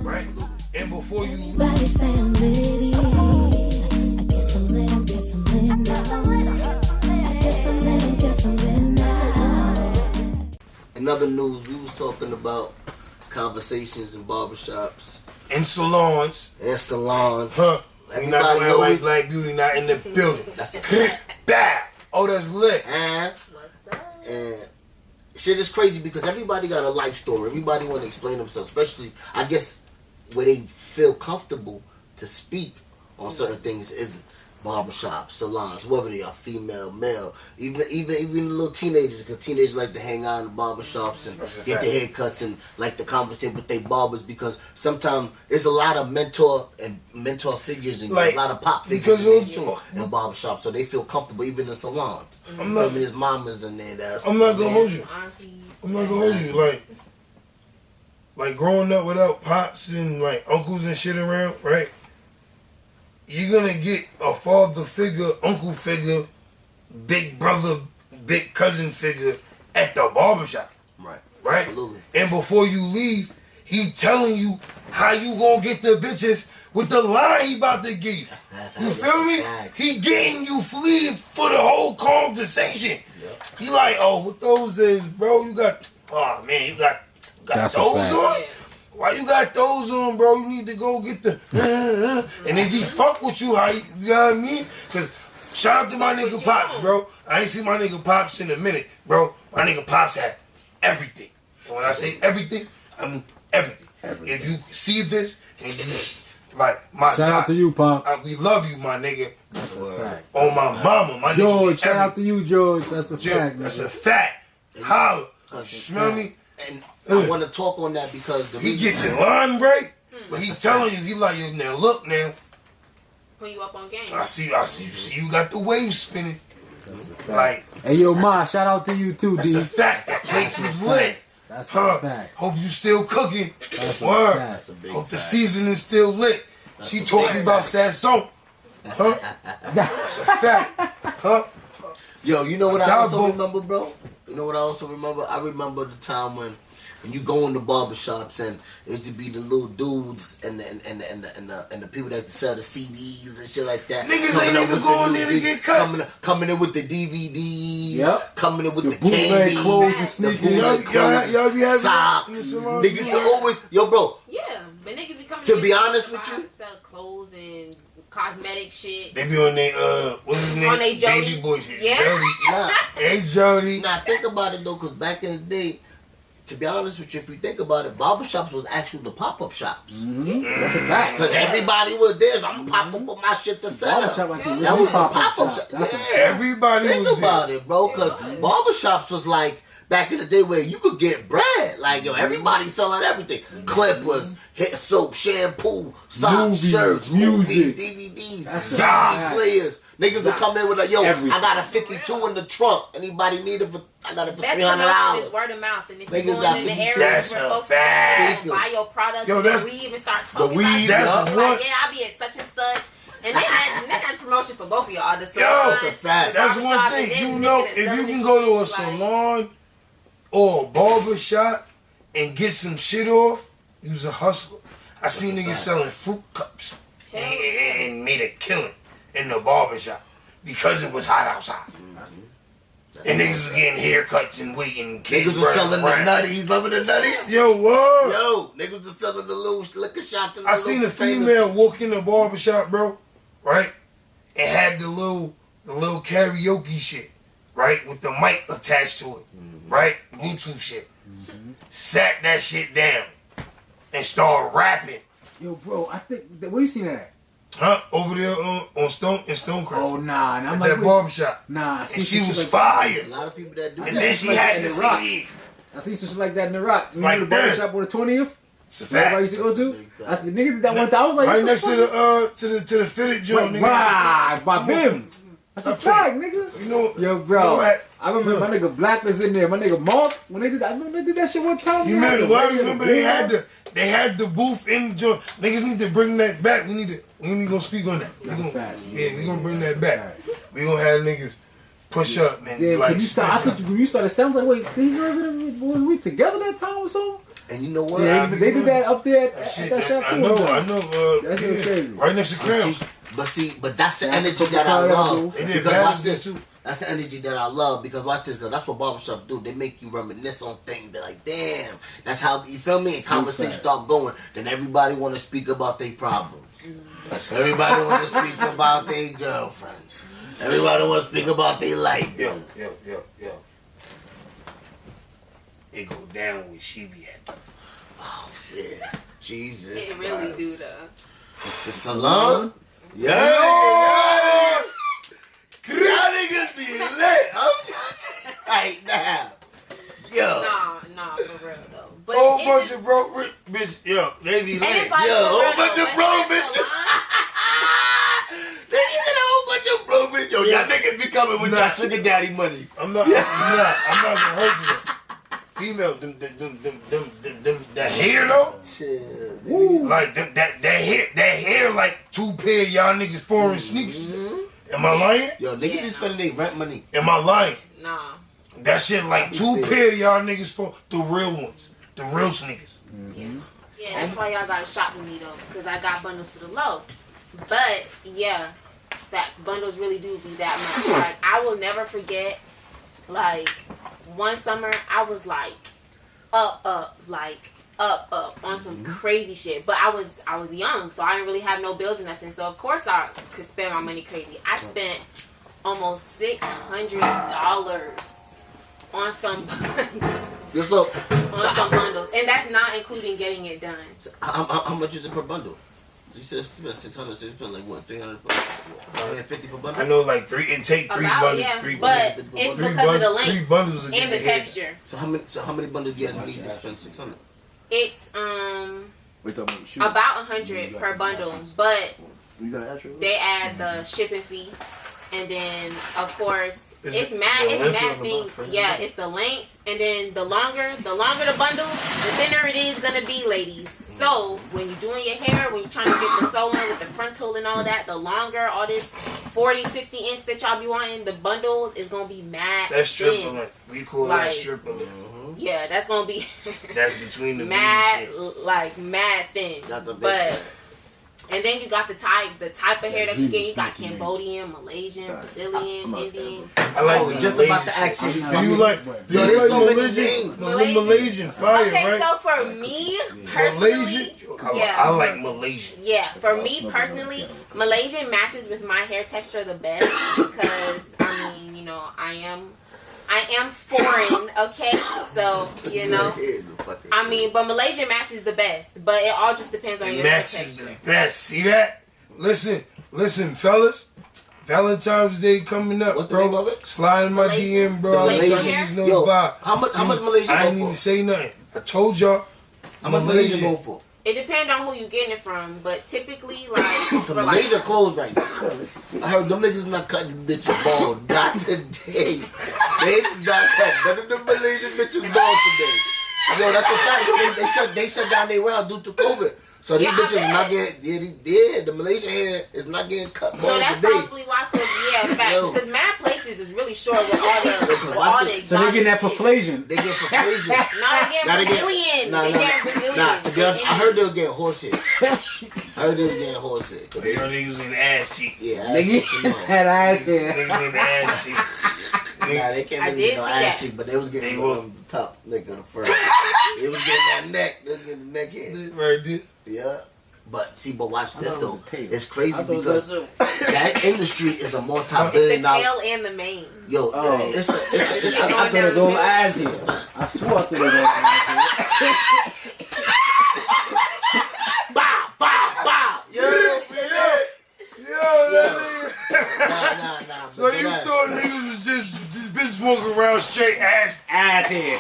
right? And before you, Everybody say I'm litty. I guess I'm lit, guess I'm lit now. I guess I'm lit, guess I'm lit now. In other news, we was talking about conversations in barbershops in salons, and salons. huh? We not Everybody gonna have always- Black Beauty not in the building. That's a fact. That. Oh, that's lit. And shit is crazy because everybody got a life story. Everybody want to explain themselves, especially, I guess, where they feel comfortable to speak on certain things is barbershops, salons, whoever they are, female, male, even the little teenagers, because teenagers like to hang out in the barbershops and get their haircuts and like to conversate with their barbers, because sometimes there's a lot of mentor figures and Like, a lot of pop because figures those- in the barbershops, so they feel comfortable even in salons. I'm not- There's mamas in there. I'm not gonna hold you. Aunties. I'm not gonna hold you. Like growing up without pops and like uncles and shit around, right? You're gonna get a father figure, uncle figure, big brother, big cousin figure at the barbershop. Right. Right? Absolutely. And before you leave, he telling you how you gonna get the bitches with the line he about to give you. You feel me? He getting you fleed for the whole conversation. Yep. He like, oh, what those is, bro? You got, oh man, you got That's a those fact. on? Yeah. Why you got those on, bro? You need to go get the, and if he fuck with you, how you know what I mean? Cause shout out to my nigga Pops, bro. I ain't seen my nigga Pops in a minute, bro. My nigga Pops had everything. And when I say everything, I mean everything. If you see this and you like my Shout out to you, Pop. we love you, my nigga. That's a fact. On my mama, my George, nigga. shout out to you, George. That's a Yeah, fact. that's nigga. a fact. Holla. That's a Smell me? And I want to talk on that because the He reason- gets your line right, but he telling you, he like, yo, now look now. Put you up on game. I see, you got the wave spinning. That's a fact. Like, Hey, yo, Ma, shout out to you too, that's D. a fact. The plates was lit. That's a Huh? fact. Hope you still cooking. That's a Word. fact. That's a big Hope the fact. seasoning's still lit. She taught me about Sasson. Huh? That's a fact. Huh? Yo, you know what I Dog also boy. remember, bro? You know what I also remember? I remember the time when you go in the barbershops and it used to be the little dudes and the people that sell the CDs and shit like that. Niggas Coming ain't up even with going the there to new- get cuts. Coming in with the DVDs. Yep. Coming in with The the bootleg candy. clothes and the sneakers. bootleg clothes, Y'all be having that in the socks. salons Niggas too? to always, yo, bro. Yeah, but niggas be coming To in be here honest to with you- sell clothes and cosmetic shit. They be on their, what's his name? On they Jody. Baby boy shit. Yeah. Jody. Nah. Hey, Jody. Now think about it though, because back in the day, to be honest with you, if you think about it, barbershops was actually the pop-up shops. That's a fact. Because everybody was there, so I'm gonna pop up with my shit to sell. Barbershop like the That real was the pop-up pop-up shop. shop. That's a Yeah. fact. Everybody Think was about there. it, bro, because barbershops was like back in the day where you could get bread. Like, yo, everybody selling everything. Clippers, hair soap, shampoo, socks, Movies, shirts, music. movies, DVDs, That's CD a players. Niggas would come in with like, yo, Everything. I got a 52 in the trunk. Anybody need it for, I got it for Best $300. promotion is word of mouth, and if Niggas you're got going in the 52. area That's where a folks fact. buy your products, Yo, and that's- we even start talking weed, about it. that's Like, what- yeah, I'll be at such and such. And that's promotion for both of y'all. The Yo, salon, that's a fact. That's barbershop, one thing. and then You niggas know, that if you selling can this go to a shit, like- salon or a barber shop and get some shit off, you's a hustler. I seen niggas selling fruit cups and made a killing in the barber shop. because it was hot outside. And niggas was getting haircuts and waiting. Niggas was selling the nutties. Remember the nutties? Yo, what? Yo, niggas was selling the little liquor shots. I seen a female walk in the barbershop, bro, right? And had the little karaoke shit, right? With the mic attached to it, right? Bluetooth shit. Sat that shit down and started rapping. Yo, bro, I think where you seen that at? Huh? Over there on Stonecrest. Oh nah, and I'm At like, that barbershop. nah. And she was fire. A lot of people that do And that. then she had the CD. I seen some shit like that in the Rock. You Like know the barbershop on the 20th? It's a Where I fact. used to go to? I see niggas did that one time. I was like, Right what next the to fuck? the fitted joint, nigga. Right, by Vim's. That's a I feel fact, niggas. You know, Yo, bro. you know what? I remember my nigga Black was in there. My nigga Mark, when they did that, I remember they did that shit one time. You They had remember? the Well, radio, remember the they had the booth in the joint. Niggas need to bring that back. We gonna speak on that. We gonna bring that back. We gonna have niggas push up and Yeah, like. when you saw the sound, I was like, wait, these girls were we together that time or something? And you know what? Yeah, they did that up there at Shit, that shop I too. know. That shit was crazy. Right next to Crowns. But that's the Yeah, energy that I love. They did Because watch Battles there this. too. That's the energy that I love. Because watch this, because that's what barbershop do. They make you reminisce on things. They're like, damn. That's how, you feel me? And conversations start going. Then everybody want to speak about their problems. Everybody want to speak about their girlfriends. Everybody want to speak about their life. Yo. It go down where she be at. Oh, yeah. Jesus It really Christ. do though. The salon? Yeah. Y'all niggas be lit. I'm just right now. Yo. Nah, for real though. But Whole it's bunch just- of broke rich bitch. Yo, they be and lit. it's like, Yo, for whole real bunch though, of when bro it's bitches. salon, Niggas in a whole bunch of bro bitches. Yo, y'all niggas be coming with y'all sugar daddy money. I'm not gonna hold you. Female, the hair though, Shit. like that hair like 2 pair of y'all niggas foreign sneakers. Am I lying? Yo, niggas Yeah, be spending their rent money. Am I lying? Nah. That shit like 2 pair of y'all niggas for the real ones, the real sneakers. Yeah, that's why y'all gotta shop with me though, because I got bundles for the low. But yeah, facts. Bundles really do be that much. Like I will never forget. Like one summer, I was like up on some crazy shit. But I was young, so I didn't really have no bills or nothing. So of course I could spend my money crazy. I spent almost $600 on some bundles. Just look. On some bundles, and that's not including getting it done. How much is it per bundle? You said 600, so you spend like what, 300, 150 per bundle? I know like it take 3 About, bundles, yeah, 3 but bundles. it's Three because of the bundles, 3 length bundles to and get the hair. texture. So how many bundles do you need to spend 600? It's about 100 per bundle, but they add the shipping fee, and then of course it's mad things. Yeah, it's the length, and then the longer the bundle, the thinner it is gonna be, ladies. So when you're doing your hair, when you're trying to get the sew in with the frontal and all that, the longer all this 40, 50 inch that y'all be wanting, the bundle is gonna be mad. That's stripper thin. length. We call Like, that stripper length. Yeah, that's gonna be That's between the mad, shit. like mad thin. Got the big But and then you got the type of hair that you get. You got Cambodian, Malaysian, Brazilian, Indian. I like Oh, the just Malaysian about to ask shit. you. Do you like there's so many Malaysian? things. No, the Malaysian fire, Okay, right? so for me personally, Malaysian? yeah. I like Malaysian. Yeah, for me personally, Malaysian matches with my hair texture the best because I mean, you know, I am foreign, okay? So, you know, I mean, but Malaysian matches the best, but it all just depends on It your hair matches the texture. best. See that? Listen, fellas. Valentine's Day coming up, What's the bro. name of it? Slide in my Malaysian? DM, bro. I'll let Malaysian y'all hair? niggas know Yo, the vibe. how much Malaysian I go ain't even for? say nothing. I told y'all. How much Malaysian go for? It depends on who you getting it from, but typically, like, for Malaysia like, closed right now. I heard them niggas not cutting bitches ball. Not today. They is not cutting. None of them Malaysian bitches ball today. Yo, that's a fact. They shut down their warehouse due to COVID. So these Yeah, I bitches is bet. not getting, the Malaysian hair is not getting cut So balls that's today. probably why, Yo. because mad places is really short with all the So they getting that for shit. inflation. They get Caucasian. No, they get Brazilian. They get Brazilian. Nah, to be honest, I heard they was getting horse hair. I heard they was getting horse hair. They know they was in ass cheeks. Yeah, Nigga ass cheeks, had ass hair. Niggas in the ass cheeks. Nah, they can't I really did get no see ass that. cheek, but they was getting They the top nigga the first. They was getting that neck. They was getting the neck hair. Right there. Yeah. But watch this thought it though. was a tail. It's crazy I thought it was because that industry is a It's the multi-billion-dollar. tail and the mane. Yo, Oh. it's a I thought it was all ass hair. I swore I thought it was all ass hair. bow, bow, bow. Nah. So you thought niggas was just bitches walking around straight ass hair.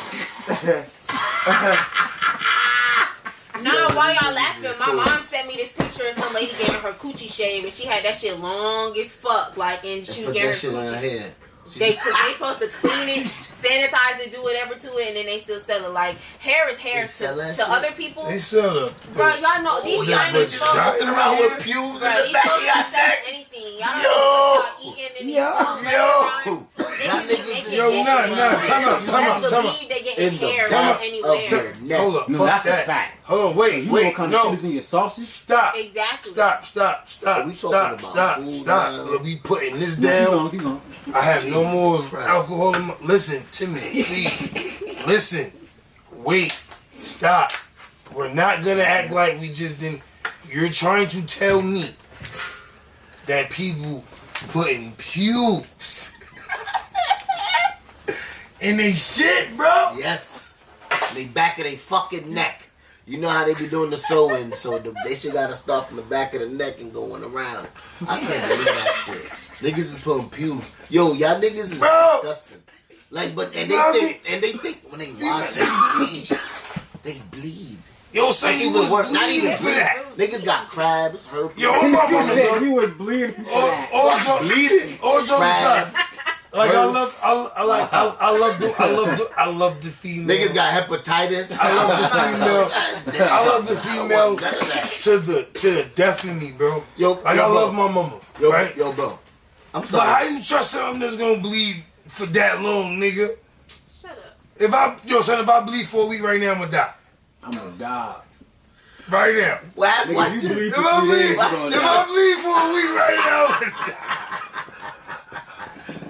No, why y'all laughing? My mom sent me this picture of some lady getting her coochie shaved, and she had that shit long as fuck, like, and she was Put getting that her shit on her coochie. head. They supposed to clean it, sanitize it, do whatever to it, and then they still sell it. Like, hair is hair They sell that to shit? other people. They sell the Bro, y'all know these Chinese folks. shot around with pubes Bro, these folks can sell anything. Y'all don't know what y'all eating in these restaurants. Time out. They get In the hair back from anywhere. of your neck. Hold up, No, fuck that's that. a fact. Hold on, wait, You know what kind of shit is in your sausage? Stop. Exactly. Stop. Are we talking about food now? Look, we putting this Keep down. going, keep going. I have no more Christ. alcohol in my... Listen to me, please. Listen. Wait. Stop. We're not gonna act like we just didn't... You're trying to tell me that people putting pubes in they shit, bro? Yes. They back of they fucking neck. You know how they be doing the sewing, so they shit gotta start from the back of the neck and going around. I can't believe that shit. Niggas is putting pubes. Yo, y'all niggas is Bro. disgusting. Like, but and Bro, they think when they wash it, they bleed. Yo, son, That's you even was worse. Not bleeding even for that. Niggas got crabs, herpes. Yo, my mama, Yeah, we was bleeding for that. all jokes aside. crabs. Like I love the female. Niggas got hepatitis. I love the female to the death of me, bro. Yo, Like I love my mama, right? Yo, bro. I'm But sorry. how you trust something that's gonna bleed for that long, nigga? Shut up. If I bleed for a week right now, I'm gonna die. I'm gonna die. Right now. What? Nigga, What's you this? bleed If for I 3 bleed, days, if you gonna die. I bleed for a week right now, I'm gonna die.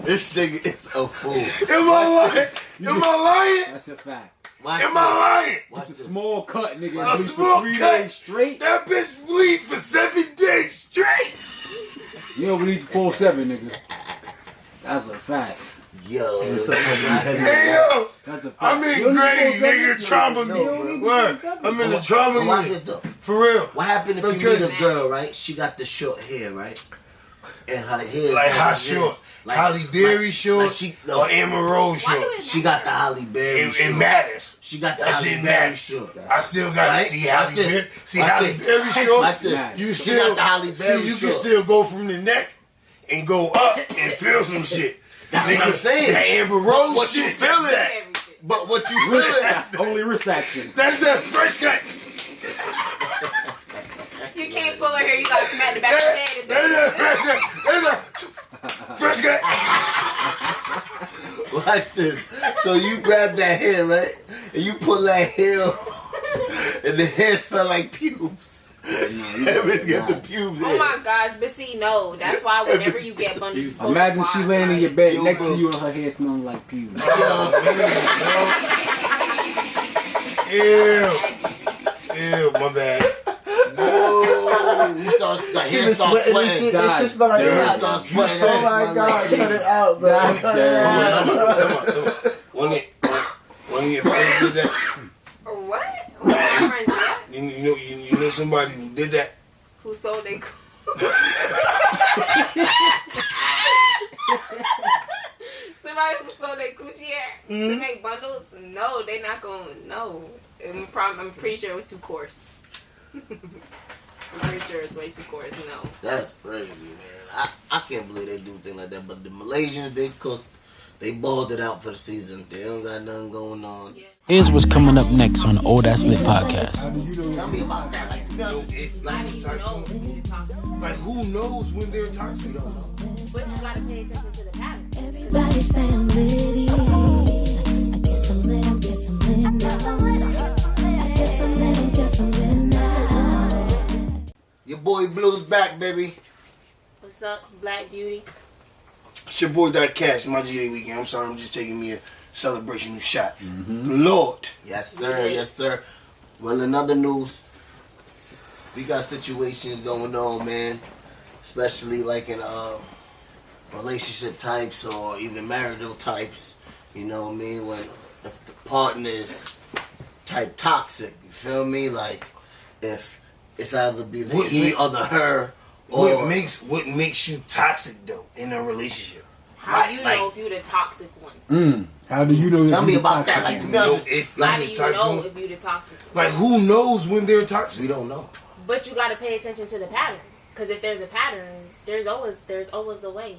This nigga is a fool. Am I lying? Am I lying? That's a fact. Am I lying? Watch It's a this. small cut, nigga. A Bleed small for 3 cut. days straight. That bitch bleed for 7 days straight. You don't bleed for 4-7, nigga. That's a fact. Yo. Hey yo, That's a fact. I'm You in don't need grade, 4-7? nigga. Trauma No, me. you don't need Word. 4-7. I'm in the But trauma watch unit. this though. For real. What happened if you Because- meet a girl, right? She got the short hair, right? And her hair Like is how like short? Like, Halle Berry like short she, or Amber Rose Why do short? it she got the Halle Berry It short. matters. She got the That Halle shit Berry matters. short. I still gotta Right? see Watch Halle this. Berry. See Watch Halle this. Berry Watch short. this. You She still got the Halle Berry see. You can short. still go from the neck and go up and feel some shit. That's what I'm saying. That Amber Rose What you shit. feel That's it? that. Everything. But what you feel it? That's only wrist action. That's that fresh cut. You can't pull her hair. You gotta smack the back of her head. That's a fresh cut. Watch this. So you grab that hair, right? And you pull that hair, and the hair smell like pubes. That bitch got the pubes Oh in. my gosh, but see, no. That's why whenever you get bundles, you're supposed Imagine to she wash, laying in like- your bed Yo, next bro. to you and her hair smelling like pubes. Ew, my bad. Yo, you start, the hair starts sweating. God It's just like The hair that. starts You sweating. said- Oh my God, cut it out, bro. That's Cut it out. When your friends did that, What? My friend did that? you know somebody who did that. Who sold their somebody who sold their coochie hair to make bundles? No, they not gonna. No, I'm pretty sure it was too coarse. I'm pretty sure it's way too coarse. No. That's crazy, man. I can't believe they do things like that. But the Malaysians, they cook. They balled it out for the season. They don't got nothing going on. Yeah. Here's what's coming up next on the Old Ass Lit podcast. Tell me about that. Like, know if How you're do you know toxic. if you're the toxic one? Like, who knows when they're toxic? You don't know. But you gotta pay attention to the pattern. Everybody saying litty. I guess I'm lit, I guess I'm lit now. I guess I'm lit, I guess I'm lit now. Your boy Blue's back, baby. What's up, Black Beauty? It's your boy Cash. My G-Day weekend. I'm sorry, I'm just taking me a celebration shot. Lord. Yes, sir. Yes, sir. Well, in other news, we got situations going on, man. Especially like in relationship types or even marital types. You know what I mean? When the partner is type toxic. You feel me? Like if it's either be the he or the her. Or What makes you toxic though in a relationship? How do you know if you're the toxic one? How do you know? Tell if me you're about toxic? that. Like, to be Know honest, if How you're do the you toxic know one? if you're the toxic one? Like, who knows when they're toxic? we don't know. But you gotta pay attention to the pattern. Because if there's a pattern, there's always a way.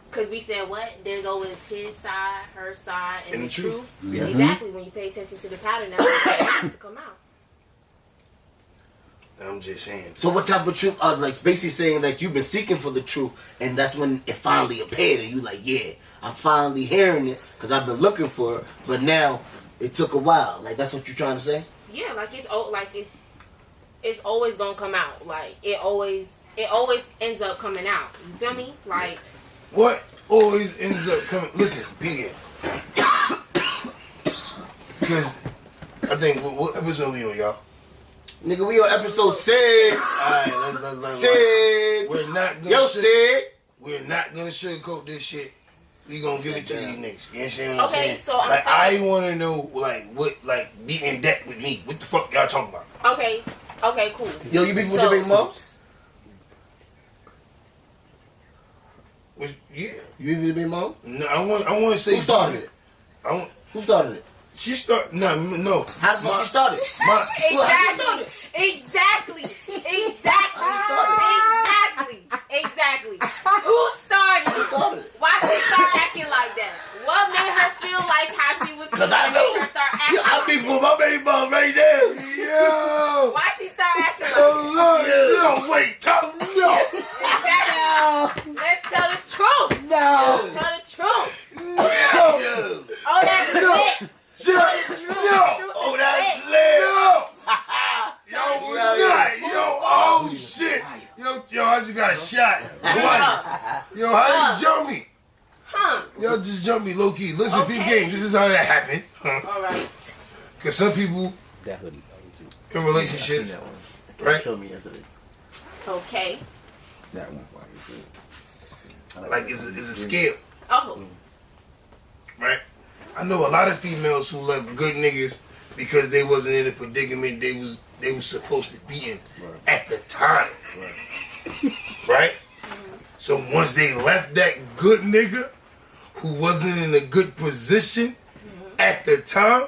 Because we said what? There's always his side, her side, and the truth. Yeah. Exactly. When you pay attention to the pattern, that's what has to come out. I'm just saying. So what type of truth? Like basically saying that you've been seeking for the truth, and that's when it finally appeared, and you like, yeah, I'm finally hearing it because I've been looking for it, but now it took a while. Like that's what you're trying to say? Yeah, it's always gonna come out. Like it always ends up coming out. You feel me? Like What always ends up coming? Listen, begin. Because I think what episode we on, y'all? Nigga, we on episode 6. Alright, let's 6. We're not gonna Yo, 6. We're not gonna sugarcoat this shit. We gonna give it to these niggas. You understand what I'm Okay, saying? so I'm like saying- I wanna know what be in debt with me. What the fuck y'all talking about? okay, cool. Yo, you beefing with your baby mom? Yeah. You beefing with your baby mom? No, I wanna say Who started it? Who started it? She started no. How did she started? Exactly. Who started it? Why she start acting like that? What made her feel like how she was feeling? I know. Made her start acting I'm like beefing that? with my baby mom right now. Yo. Why she start acting like Oh that? Lord, no, wait, no. Exactly. Let's tell the truth. No. Tell the truth. Yo. Oh, that's lit. Oh, that's lit. Yo, we're not. Yo, oh shit. Yo, I just got shot. Twice. Yo, how did you jump me? Yo, just jump me low key. Listen, Okay. peep game. This is how that happened. All right. Because some people That hoodie. in relationships, right? Show me yesterday. Okay. That one for you. Like it's a scale, Oh. right? I know a lot of females who left good niggas because they wasn't in the predicament they was supposed to be in at the time, right? So once they left that good nigga who wasn't in a good position at the time,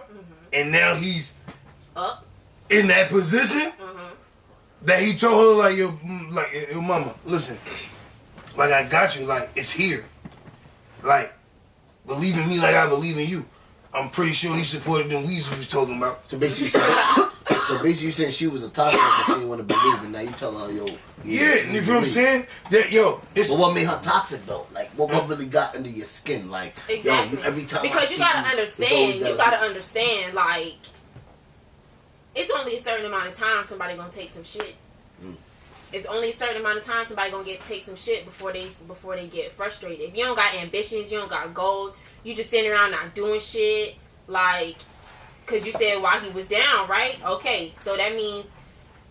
and now he's Up. in that position, that he told her like yo mama, listen, like I got you, like it's here, like believe in me like I believe in you. I'm pretty sure he supported them weeds we was talking about. So basically, you saying she was a toxic but she didn't want to believe it. Now you tell her, yo. Yeah, you feel what I'm saying? That yo, it's But what made her toxic though? Like what really got under your skin? Like Exactly. yo, every time because I you see gotta it's understand. always You gotta understand. Like, it's only a certain amount of time somebody gonna take some shit. It's only a certain amount of time somebody gonna take some shit before they get frustrated. If you don't got ambitions, you don't got goals, you just sitting around not doing shit. Like, cause you said while he was down, right? Okay, so that means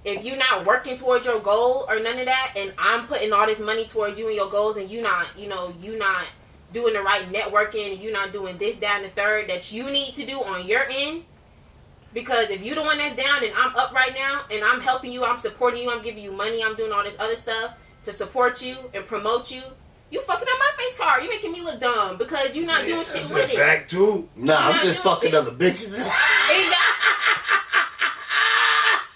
if you're not working towards your goal or none of that, and I'm putting all this money towards you and your goals, and you not doing the right networking, and you not doing this, that, and the third that you need to do on your end. Because if you the one that's down and I'm up right now and I'm helping you, I'm supporting you, I'm giving you money, I'm doing all this other stuff to support you and promote you, you fucking up my face card. You making me look dumb because you're not doing shit that's with a it. fact too. Nah, I'm not just doing fucking shit. other bitches. Exactly.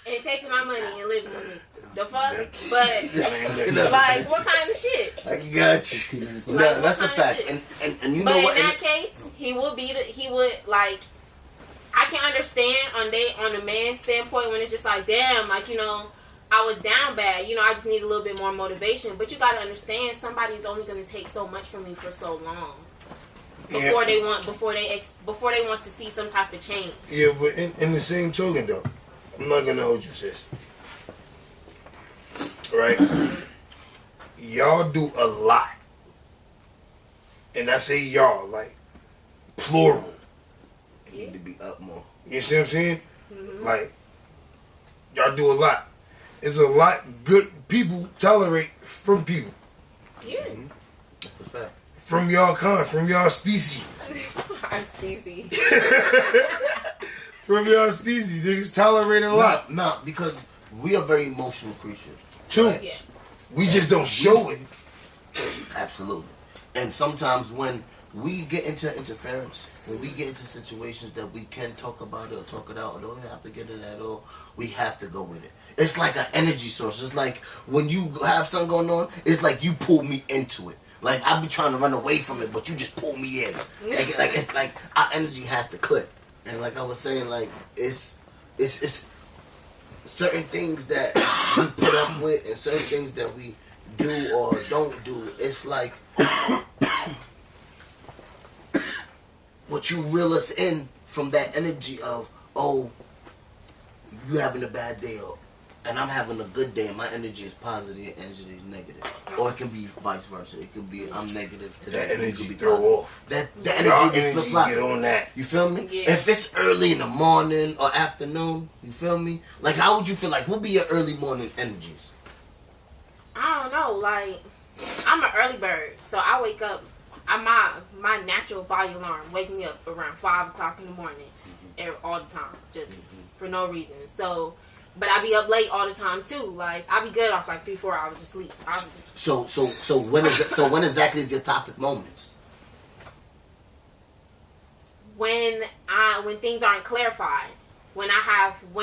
And taking my money and living with it. The fuck? But like, what kind of shit? I got you. Like, Nah, what that's a kind of fact. shit? And you But know in what? that case, he would like. I can understand on the man's standpoint when it's just like, damn, like, you know, I was down bad. You know, I just need a little bit more motivation. But you got to understand, somebody's only going to take so much from you for so long before they want to see some type of change. Yeah, but in the same token, though, I'm not gonna hold you, sis. Right? Y'all do a lot, and I say y'all like plural. You need to be up more. You see what I'm saying? Mm-hmm. Like y'all do a lot. It's a lot good people tolerate from people. Yeah. Mm-hmm. That's a fact. From y'all kind, from y'all species. Our species. From y'all species, niggas tolerate a lot. No, because we are very emotional creatures. True. Right? Yeah. We just don't show it. Absolutely. And sometimes when we get into interference, when we get into situations that we can talk about it or talk it out, or don't have to get it at all, we have to go with it. It's like an energy source. It's like when you have something going on, it's like you pull me into it. Like I be trying to run away from it, but you just pull me in. Like it's like our energy has to click. And like I was saying, like it's certain things that we put up with and certain things that we do or don't do. It's like what you reel us in from that energy of, oh, you having a bad day, and I'm having a good day, and my energy is positive, and energy is negative. Or it can be vice versa. It could be I'm negative today. That energy be throw positive. off. The energy flip-flop. Get on that. You feel me? Yeah. If it's early in the morning or afternoon, you feel me? Like, how would you feel? Like, what be your early morning energies? I don't know. Like, I'm an early bird, so I wake up. My natural body alarm wake me up around 5 o'clock in the morning, all the time, just for no reason. So, but I be up late all the time too. Like, I be good off like 3-4 hours of sleep. So when exactly is your toxic moments? When things aren't clarified, when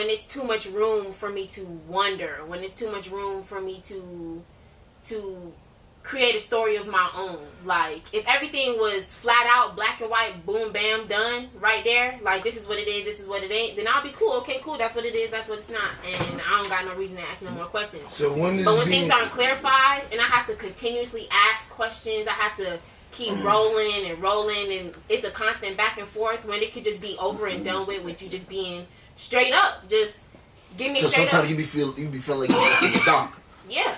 it's too much room for me to wonder, when it's too much room for me to create a story of my own. Like, if everything was flat out, black and white, boom, bam, done, right there, like, this is what it is, this is what it ain't, then I'll be cool. Okay, cool, that's what it is, that's what it's not. And I don't got no reason to ask no more questions. So when things aren't clarified, and I have to continuously ask questions, I have to keep rolling, and it's a constant back and forth when it could just be over and done with you just being straight up. Just give me straight up. So sometimes you be feeling like you're in the dark. Yeah.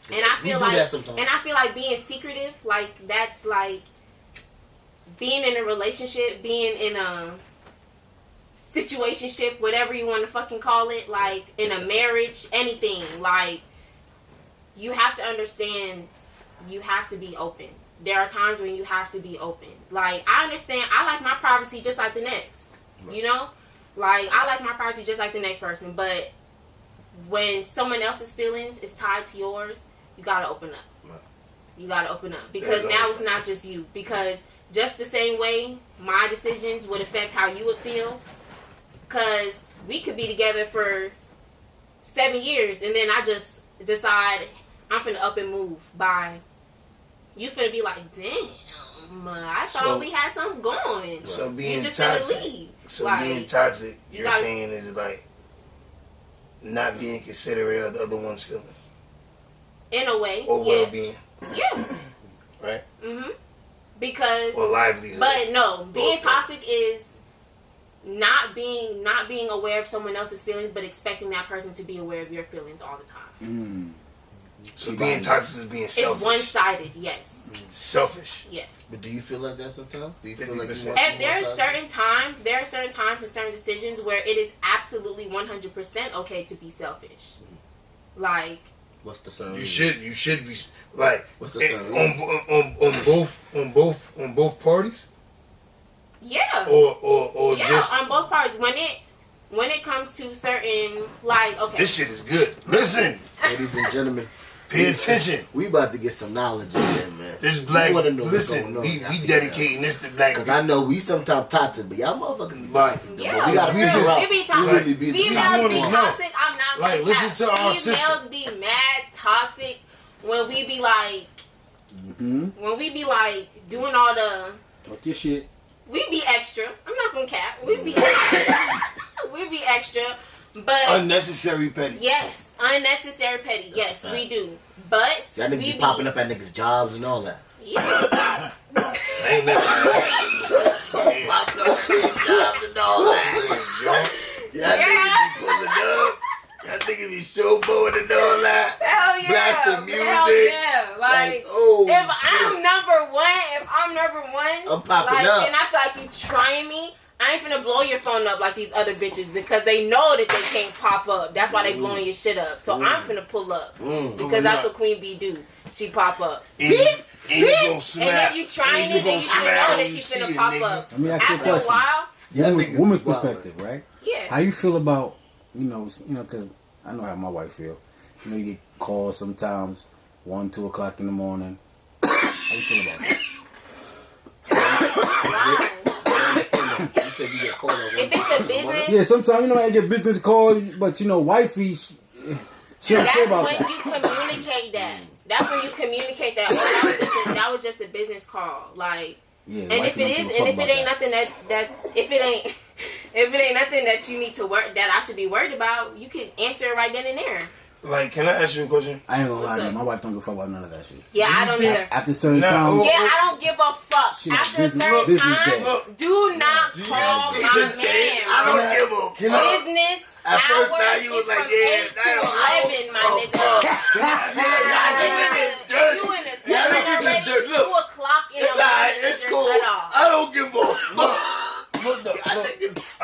And I feel like being secretive, like, that's like being in a relationship, being in a situationship, whatever you want to fucking call it, like in a marriage, anything. Like, you have to understand, you have to be open. There are times when you have to be open. Like, I understand, I like my privacy just like the next, you know? Like, I like my privacy just like the next person, but when someone else's feelings is tied to yours, you gotta open up. Right. You gotta open up. Because now it's not just you. Because just the same way my decisions would affect how you would feel. Because we could be together for 7 years and then I just decide I'm finna up and move by. You finna be like, damn, I thought we had something going. So being you just toxic. finna leave. So like, being toxic, you're saying is like not being considerate of the other one's feelings. In a way, or well-being. Yeah. Right. Because. Or livelihood. But no, being toxic is not being aware of someone else's feelings, but expecting that person to be aware of your feelings all the time. So being toxic is being selfish. It's one-sided. Yes. Selfish. Yes. But do you feel like that sometimes? Do you feel like there are certain times and certain decisions where it is absolutely 100% okay to be selfish. Like. What's the certain? You should be like. What's the certain? On both parties. Yeah. Or yeah, just on both parties. When it comes to certain, like, okay. This shit is good. Listen, ladies and gentlemen. Pay attention. We about to get some knowledge in there, man. This black. Listen, we dedicating this to black. Because I know we sometimes toxic, but y'all motherfuckers be toxic. Yeah, we gotta figure out. We be toxic. Females be toxic. I'm not like listen to our sister. Females be mad toxic when we be like, when we be like doing all the talk your shit. We be extra. I'm not gonna cap. We be extra. We be extra But unnecessary petty. yes, unnecessary petty. Yes, we do. But Y'all niggas be popping up at niggas' jobs and all that. Yeah. I ain't never. Popping up at niggas' jobs and all that. Y'all niggas be pulling up. Y'all niggas be showboating and all that. Hell yeah. Blasting music. Hell yeah. Like, oh, if shit. I'm number one, I'm popping like, up. and I feel like you trying me, I ain't finna blow your phone up like these other bitches because they know that they can't pop up. That's why they blowing your shit up. So I'm finna pull up because that's what Queen Bee do. She pop up. And you gon' smack. And if you trying it, then you should know that she finna pop up. Let me ask you a After a question. while, Woman's perspective, right? yeah. How you feel about, because I know how my wife feel. You get calls sometimes, 1, 2 o'clock in the morning. How you feel about that? If it's a business, Yeah, sometimes, I get business call, but, wifey, she don't care about that's when that. you communicate that. That's when you communicate that. Oh, that was just a business call. Like, Yeah, and if it is, and if it ain't nothing if it ain't nothing that you need to that I should be worried about, you can answer it right then and there. Like, can I ask you a question? I ain't gonna lie to you. up? My wife don't give a fuck about none of that shit. Yeah, I don't either. After certain Nah, times, Yeah, I don't give a fuck. She like After a business- certain business time, day. do not call my man. I don't give a fuck. Business At first, hours now you was is like, from yeah, 8 to damn, 11, my nigga. You in the 7-Eleven, 2 o'clock in the It's alright, morning, it's you're cool. cut off. I don't give a fuck. Look, I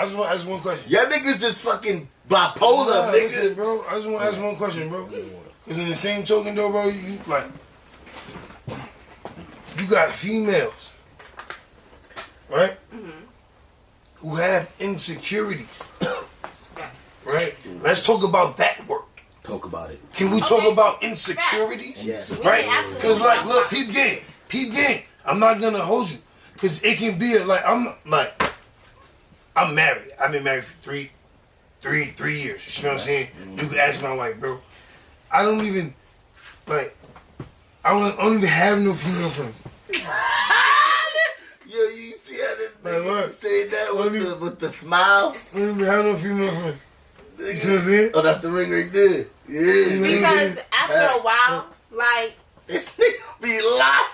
just want to ask one question. Y'all niggas is fucking bipolar, Nah, nigga. listen, bro. I just want to ask one question, bro. Because in the same token, though, bro, you got females, right? Who have insecurities, right? Let's talk about that work. talk about it. Can we talk about insecurities? Yeah. Right? absolutely Because, like, look, talk peep game. I'm not going to hold you. Because it can be, I'm married. I've been married for three years. You know what I'm saying? You can ask my wife, bro. I don't even, I don't even have no female friends. Yo, you see how this Like nigga what? say that with the smile? I don't even have no female friends. You know what I'm saying? Oh, that's the ring right there. Yeah. Because after a while, like, This nigga be lying.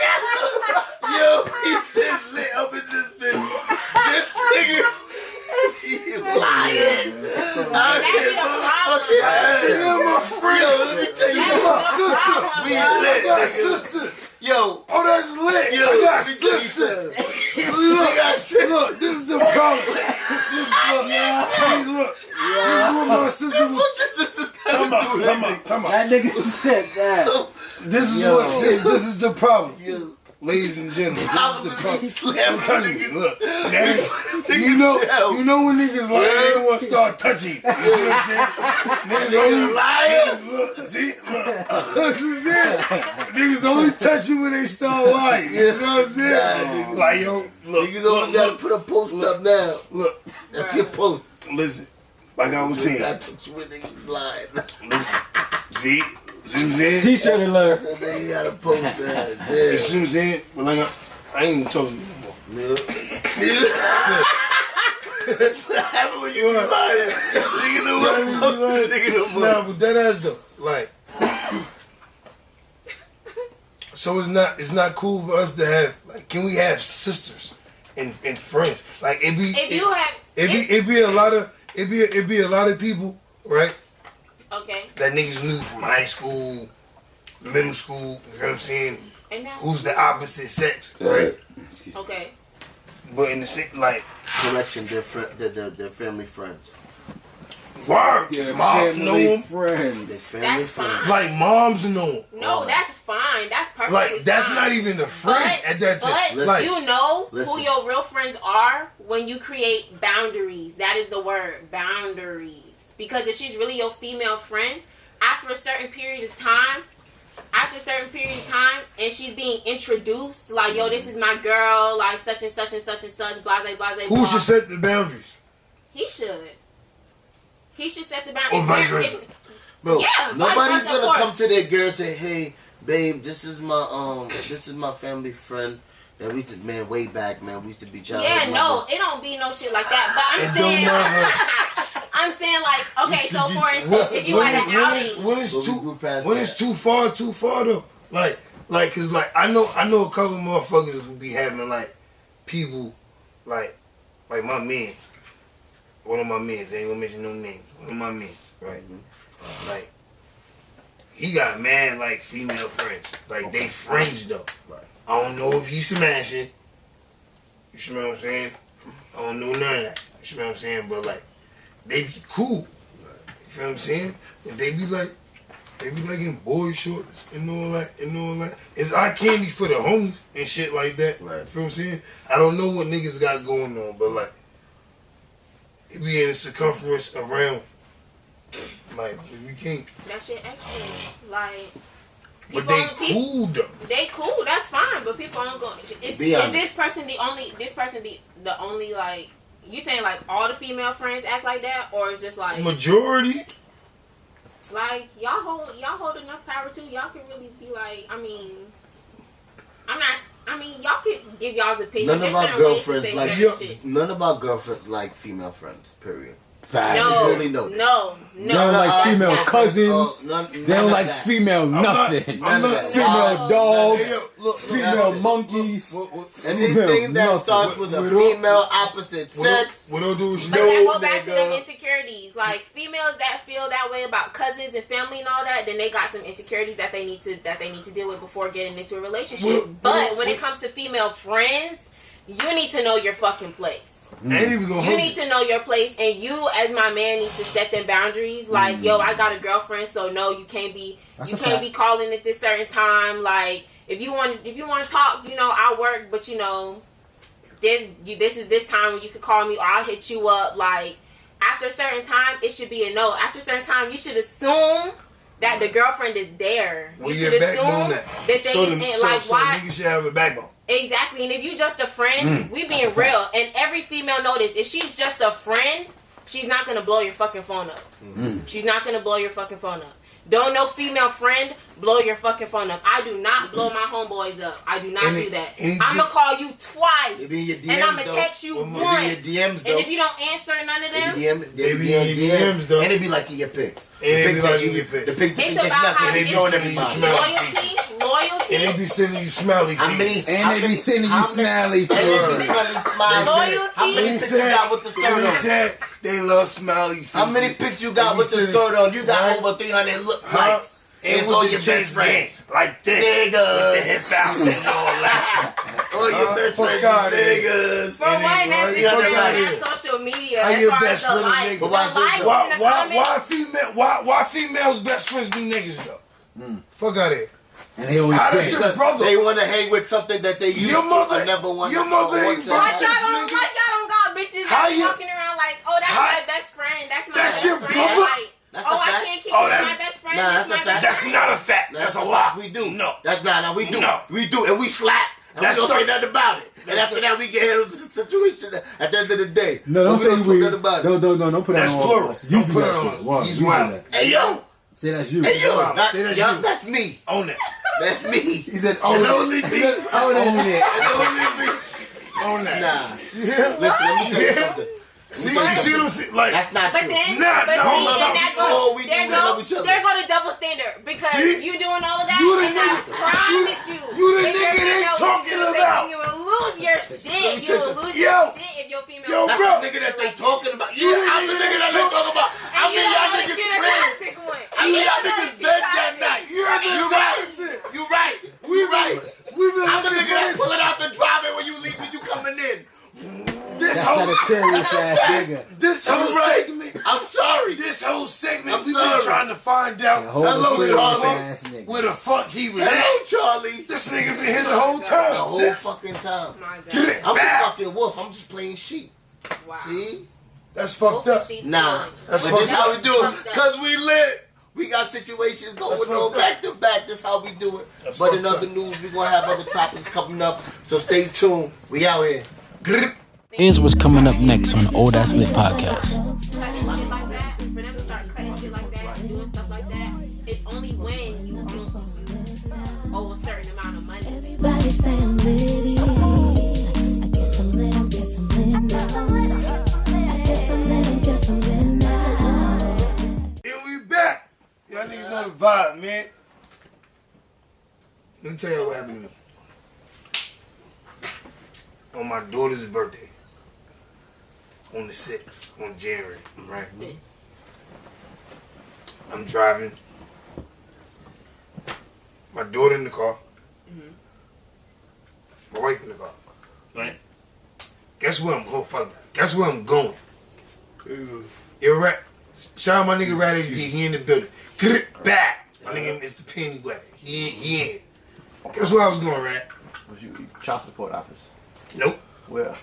Yo, he just lit up in this bitch. This nigga, he lying. that be the problem. My friend. Yo, let me tell you That's something. the problem. We lit, I got nigga. sisters. Yo, Oh, that's lit. yo, I got let me tell you sisters. something. Look, this is the problem. Look. This is what my sister was. Come on. That nigga said that. This is Yo. this is the problem. Yo, Ladies and gentlemen, this is the problem. slamming Touching me, niggas. look. You know when niggas like they want to start touching. You see what I'm saying? Niggas only Liars. look. See, look. You see it? Niggas only touch you when they start lying. You know what I'm saying? Nah, Like yo, look, Niggas only gotta put a post up now. look. That's your post. Listen, like I was You saying. gotta touch you when niggas lying. See what I'm saying? T-shirt alert. So then you gotta post that. You see what I'm saying? But like I ain't even talking no more. That's what happened when you was lying. Nigga know what I'm talking to. Nigga no more. Nah, but that ass though, like. So it's not cool for us to have can we have sisters and friends? Like it be a lot of people, right? Okay. That niggas knew from high school, middle school, you know what I'm saying? And that's Who's the opposite sex, right? okay. But in the same Correction, they're family friends. word, moms know them. They're Friends. family That's friends. fine. Like moms know them. No, that's fine. That's perfectly Like that's fine. not even a friend at that time. But Like you know who Listen. your real friends are when you create boundaries. That is the word, boundaries. Because if she's really your female friend, after a certain period of time, and she's being introduced, like, yo, this is my girl, like such and such and such and such, blase, blase, who blah. should set the boundaries? He should. He should set the Or boundaries. vice versa. Bro, Yeah, nobody's of gonna course. come to their girl and say, "Hey, babe, this is my family friend that we used to, man, way back, man. We used to be childhood Yeah, no, lovers." it don't be no shit like that. But It don't matter. I'm saying like, okay, so for instance, if you had an outing, when it's too far though. Like, cause like I know a couple motherfuckers who be having like people like my mans. One of my mans, I ain't gonna mention no names. One of my mans, right? Mm-hmm. Like, he got mad like female friends. Like they friends though. Right. I don't know if he's smashing. You see what I'm saying? I don't know none of that. You see what I'm saying? But like, they be cool. You feel what I'm saying? But they be like in boy shorts and all that. It's eye candy for the homies and shit like that. Right. You feel what I'm saying? I don't know what niggas got going on, but like, it be in a circumference around. Like, we can't. that shit extra. Like, But people they only- cool though. They cool, that's fine, but people aren't going. Is Be honest. this person the only like? You saying like all the female friends act like that, or it's just like Majority. like y'all hold enough power too? Y'all can really be like. I mean, y'all can give y'all's opinion. None of There's our certain ways to girlfriends say like certain shit. none of our girlfriends like female friends. Period. Facts. No, really know that. no. They don't like that's female not- cousins. They don't like that. female not- nothing. I'm not- Female No. dogs. Hey, yo, look, Female that's it. monkeys. Anything that Nothing. starts with a With- female opposite sex. What do But that go back to nigga. them insecurities. Like females that feel that way about cousins and family and all that, then they got some insecurities that they need to deal with before getting into a relationship. But when it comes to female friends, you need to know your fucking place. You need to know your place, and you as my man need to set them boundaries. Like, yo, I got a girlfriend, so no, you can't be calling at this certain time. Like, if you want to talk, I work, but this is this time when you can call me, or I'll hit you up. Like, after a certain time, it should be a no. After a certain time, you should assume that the girlfriend is there. Well, You your should backbone assume that. they So why. niggas should have a backbone. Exactly, and if you just a friend, we being real, and every female know this. If she's just a friend, she's not gonna blow your fucking phone up. She's not gonna blow your fucking phone up. Don't no female friend blow your fucking phone up. I do not blow my homeboys up. I do not do that. I'm gonna call you twice, They be in your DMs, and I'm gonna though. text you They be in once. your DMs, though. And if you don't answer none of them, They be in your DMs, though. And they be liking your pics. And they be The liking pics your that you- pics. The pics that it's you about how not they it's showing everybody loyalty. And they be sending you smiley How many? faces. And they be sending you smiley faces. Loyalty. How many pics you got with the skirt He on? said they love smiley faces. How many pics you got And with he the said- skirt on? You got Huh? over 300 Huh? likes. And It's with all the your best chest friends. band, like this, Niggas. with the hip out and all that. All your best fuck friends outta is here. niggas. For one, that's Fuck Instagram, outta here. that's social media. How As your far as best the friend a likes, nigga? the Why- likes in the comments. Why females best friends be niggas though? Fuck out of here. And they always How does think. your Because brother? they want to hang with something that they used Your mother- to never want your mother ain't Why This y'all nigga- don't got bitches How that you- walking around like, oh, that's How- my best friend. That's my That's best your friend. brother? Like, That's oh, a I fact. can't kick Oh, with that's- my best friend. Nah, that's that's my a fact. best That's friend. not a fact. That's a lie. We do. No. We do. No. We do. And we slap. And That's we don't say the- nothing about it. And after that, we get handle the situation at the end of the day. No, don't But say we we. talk nothing about it. Don't put that That's on all plural. of us. You Don't do put that it on shit. us. Wow, He's you do wild. that. Hey, yo. Say that's you. Hey, yo. Wow. Say that's you. That's me. Own that. That's me. He said, And own only it. me. Own it. Only me. Own that. Nah. Yeah. Listen, let me tell you something. See, you see what I'm saying? Like, That's not But true. then, Nah, but no, see, no, then no, that so goes, we there do love each go, other. there go the double standard because See? you doing all of that, You the and I nigga- promise you, you the if your nigga they female was talking gonna say about. You will lose your shit. You will lose Yo. your shit if your female. Yo, That's bro. the nigga that they Like talking about. You Yeah, the I'm the nigga nigga that they they talking about. I And you mean, know y'all that niggas you're the crazy. toxic one. I mean, y'all You know niggas that you're bed that toxic. night. You're the You right. toxic. You right. We right. We've been I'm the looking nigga for that this. pull it out the driveway when you leave when you coming in. This That's whole not a curious ass nigga. this whole right. segment. I'm sorry. This whole segment, I'm we've sorry. been trying to find out Whole Hello, curious Charlie. ass nigga. where the fuck he was Hello, at. Charlie. This nigga been here the whole The time. whole sis. fucking time. My Get God. it I'm a back. fucking wolf. I'm just playing sheep. Wow. See? That's fucked Both up. sheets Nah. going. That's But this fucked how up. we do it. Fucked up. Because we lit. We got situations going That's on fucked back to back. This how we do it. That's But in fucked other up. news, we're going to have other topics coming up. So stay tuned. We out here. Here's what's coming up next on the Old Ass Lit podcast. Cutting shit like that, for them to start cutting shit like that and doing stuff like that, Let me tell you what happened to me. On my daughter's birthday, on the 6th, on January, right? I'm driving. My daughter in the car. My wife in the car. Right? Guess where I'm going? Fuck that. Guess where I'm going? Shout out my nigga Rat HD. He in the building. Back. My nigga, it's the penny weather. He in. Guess where I was going, Rat? Was you child support office? Nope. Where?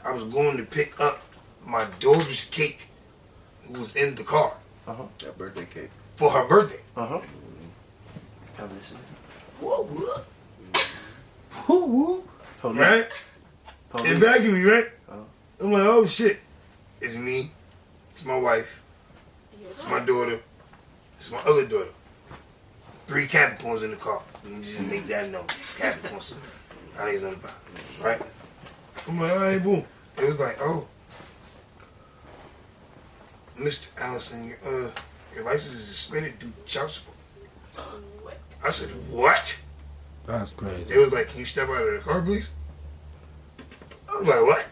I was going to pick up my daughter's cake, who was in the car. That birthday cake. For her birthday. Whoa, what? Who? Right? And back at me, right? I'm like, oh shit. It's me. It's my wife. It's my daughter. It's my other daughter. 3 Capricorns in the car. Let me just make that known. It's Capricorns. I think it's on the bottom. Right? I'm like, all right, boom. It was like, oh, Mr. Allison, your license is suspended due to child support. I said, what? That's crazy. They was like, can you step out of the car, please? I was like, what?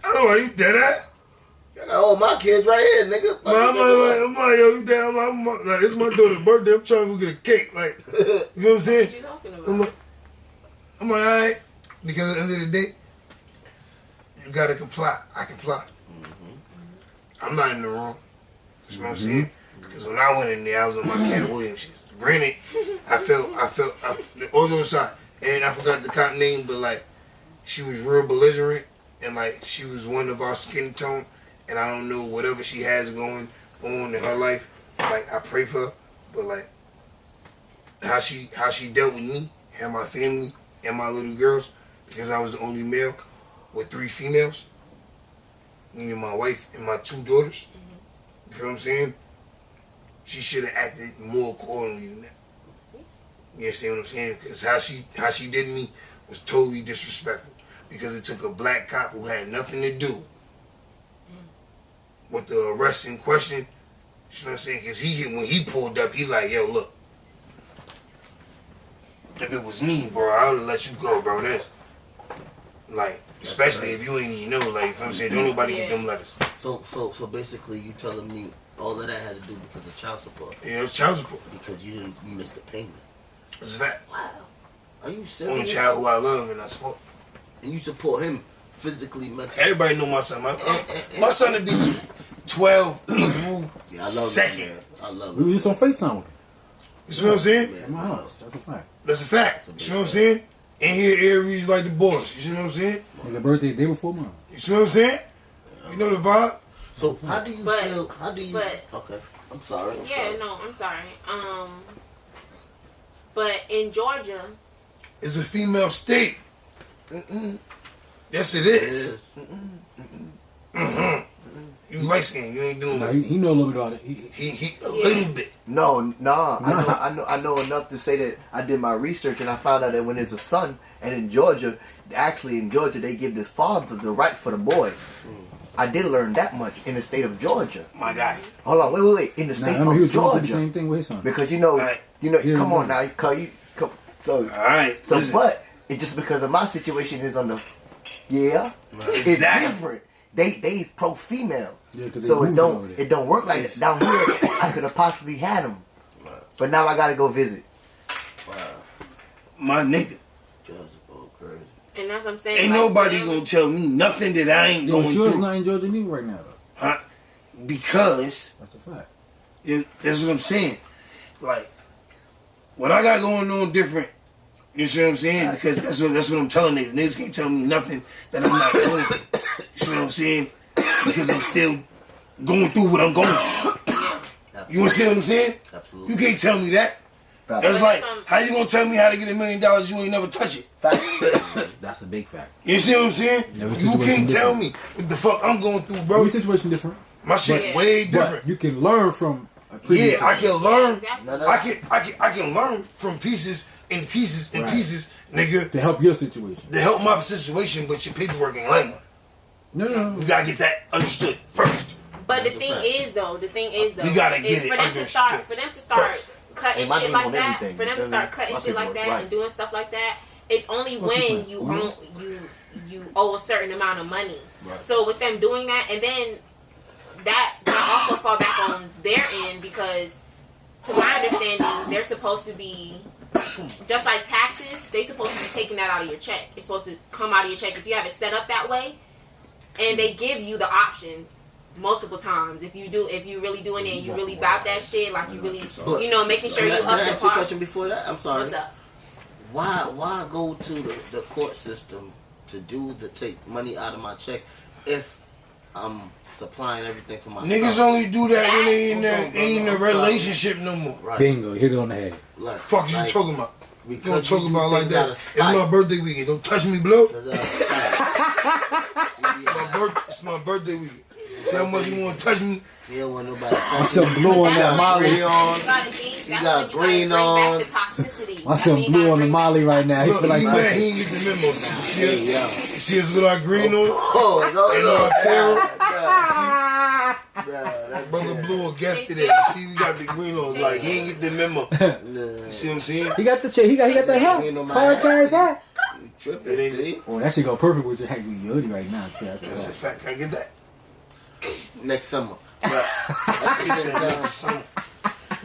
I was like, you dead ass? I got all my kids right here, nigga. I'm like, yo, you dead? I'm like, it's my daughter's birthday. I'm trying to go get a cake. Like, you know what I'm saying? What you talking about? I'm like, all right. Because at the end of the day, you gotta comply. I comply. I'm not in the wrong. You know what I'm saying? Because when I went in there, I was on my Cat Williams shit. Granted, I felt the Ojo aside, and I forgot the cop name, but like, she was real belligerent, and like, she was one of our skin tone, and I don't know whatever she has going on in her life. Like, I pray for her, but like, how she dealt with me and my family and my little girls, because I was the only male with 3 females, me and my wife and my 2 daughters. You feel what I'm saying? She should have acted more accordingly than that. You understand what I'm saying? Because how she did me was totally disrespectful. Because it took a black cop who had nothing to do with the arrest in question. You know what I'm saying? Because when he pulled up, he like, yo, look. If it was me, bro, I would have let you go, bro. That's like, especially if you ain't even know, like, you know what I'm saying? Don't nobody get them letters. So basically, you telling me all of that had to do because of child support? Yeah, it's child support. Because you missed the payment. That's a fact. Wow. Are you serious? Only child who I love and I support. And you support him physically, mentally? Everybody know my son. My son will be 12 April 2nd. I love We it. were just on FaceTime with him. You see what I'm saying? At my house. That's a fact. That's a fact. You see what I'm saying? And here Aries like the boss. You see what I'm saying? Like the birthday day before mine. You see what I'm saying? You know the vibe? So how do you feel? But okay, I'm sorry. I'm sorry. But in Georgia, It's a female state. Yes, it is. You light skinned. You ain't doing Nah, that. he know a little bit about it. He a little bit. No. I know enough to say that I did my research and I found out that when there's a son, and in Georgia, they give the father the right for the boy. I did learn that much in the state of Georgia. My guy. Hold on, wait. In the state He of was going through Georgia, the same thing with his son. because Right. come on now, come. So, All right. so, listen. but it's just because of my situation is on the, it's Exactly. different. They pro female, Yeah, 'cause they so moving over there. it don't work like that. Down here. I could have possibly had him, but now I gotta go visit. My nigga. Crazy. and that's what I'm saying. Ain't like, nobody them- gonna tell me nothing that I ain't Yo, going yours through. not in Georgia neither right now, though. Huh? Because That's a fact. that's what I'm saying. Like, what I got going on different. You see what I'm saying? Because that's what I'm telling niggas. Niggas can't tell me nothing that I'm not doing. You see what I'm saying? Because I'm still going through what I'm going through. You understand what I'm saying? Absolutely. You can't tell me that. That's like, how you gonna tell me how to get $1 million? You ain't never touch it. That's a big fact. You see what I'm saying? Every You situation can't tell different. me what the fuck I'm going through, bro. Every situation different. My shit way different. But you can learn from a previous Yeah, I can learn. Exactly. I can learn from pieces and pieces and Right. pieces, nigga, to help your situation. to help my situation, but your paperwork ain't like mine. No. You gotta get that understood first. But the thing is though, You gotta get is it for them to start understood first. cutting shit like that, for them to start cutting shit like that and doing stuff like that, it's only when you owe a certain amount of money. Right. So with them doing that, and then that also fall back on their end, because to my understanding, they're supposed to be, just like taxes, they're supposed to be taking that out of your check. It's supposed to come out of your check if you have it set up that way, and they give you the option multiple times. If you really doing it and you really bout that shit, like you really, making sure you up Can I the ask you a par. question before that? I'm sorry. What's up? Why go to the court system to take money out of my check if I'm supplying everything for myself? Niggas only do that when they in a relationship no more. Right. Bingo, hit it on the head. Like, fuck you talking about? You don't talk about like that. It's my my birthday weekend. Don't touch me, blow. It's my birthday weekend. See how much you want to touch me? You don't want nobody touching. Want some blue on that Molly. You got green on. Want some blue on the Molly right now. Look, He feel like he touching. ain't get the memo. See us with our green on? Oh, That brother blew a guest today. See, we got the green on. Like, he ain't get the memo. You see what I'm saying? He got the check. He got that hat. Podcast hat. Tripping. Oh, that should go perfect with your hoodie right now, too. That's a fact. Can I get that? Next summer. Next summer.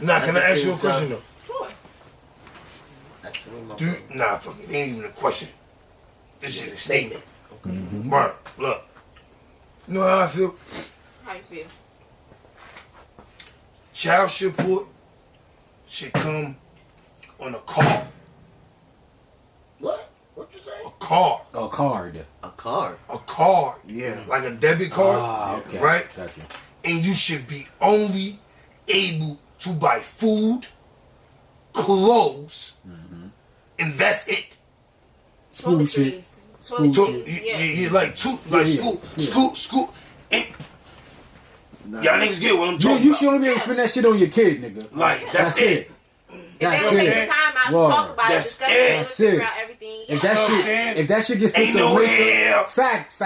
Nah, can I ask you a question, though? Sure. Nah, fuck it. It ain't even a question. This shit is a statement. Mm-hmm. Bro, look. You know how I feel? How you feel? Child support should come on a card. What? What you say? A card. A card. A card. A card. Yeah. Like a debit card. Ah, okay. Right? Gotcha. And you should be only able to buy food, clothes, and that's it. School shit. School shit. Yeah, like school. And y'all niggas get what I'm talking You about. should only be able to spend that shit on your kid, nigga. Like, that's it. If they don't take the time out to talk about it, discuss it, figure out everything. If that shit gets put Ain't no hair. facts.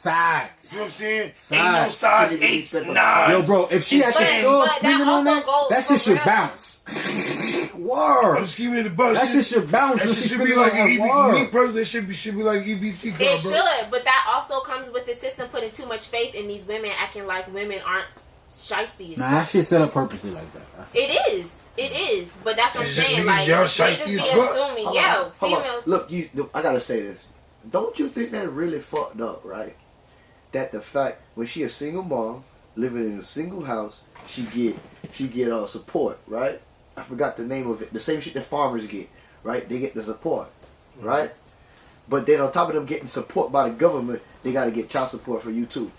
You know what I'm saying? Ain't no Facts. size 8s, 9s. Yo, bro, if she has to start spending on that, that shit should bounce. Word. I'm just giving it a buzz. That shit should bounce. That shit should be like me personally. That should be like EBT card, It bro. should, but that also comes with the system putting too much faith in these women, acting like women aren't shiesty. Nah, that shit set up purposely like that. It is, but that's what I'm saying. Like, y'all they just shiesty be as fuck. assuming, Hold on. Look, I gotta say this. Don't you think that really fucked up, right? That the fact when she a single mom living in a single house, she get support, right? I forgot the name of it. The same shit that farmers get, right? They get the support, right? But then on top of them getting support by the government, they gotta get child support for you too.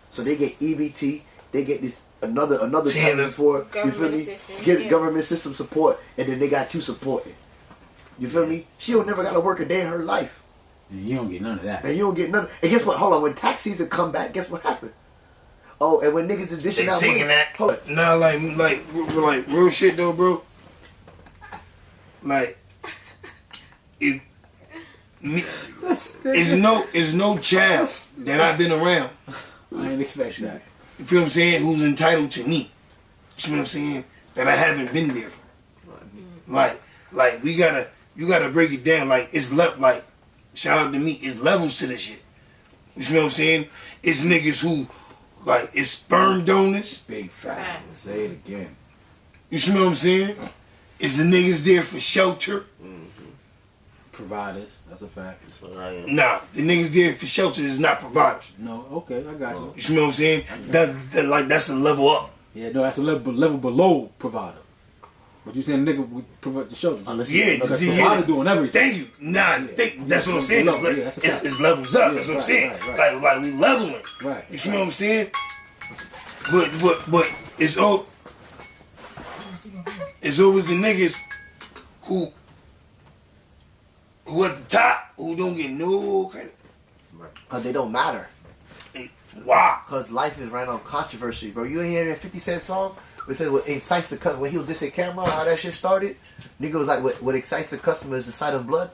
So they get EBT, they get this another type of support. You feel me? Get government system support, and then they got you supporting. You feel me? She don't never gotta work a day in her life. You don't get none of that. And you don't get none. And guess what? Hold on. When tax season come back, guess what happened? Oh, and when niggas is dishing They out taking money. that. Hold on. Nah, like real shit though, bro. Like, it's no child that I've been around. I ain't expect that. You feel what I'm saying? Who's entitled to me? You see what I'm saying? That I haven't been there for. Like you gotta break it down. Like like shout out to me. It's levels to this shit. You see what I'm saying? It's niggas who like it's sperm donors. Big fact. Say it again. You see what I'm saying? It's the niggas there for shelter. Providers. That's a fact. Nah, the niggas there for shelter is not providers. No, okay, I got you. You see what I'm saying? That's a level up. Yeah, no, that's a level below provider. But you saying nigga we provide the shelter? Yeah, because provider doing everything. Thank you. Nah, that's what I'm saying. It's levels up. That's what I'm saying. Right. Like we leveling. Right. You see what I'm saying? But it's always the niggas who at the top who don't get no credit. Because they don't matter. Why? Because life is right on controversy, bro. You ain't hear that 50 Cent song? It said what excites the customer. When he was dissing camera, how that shit started? Nigga was like, what excites the customer is the sight of blood?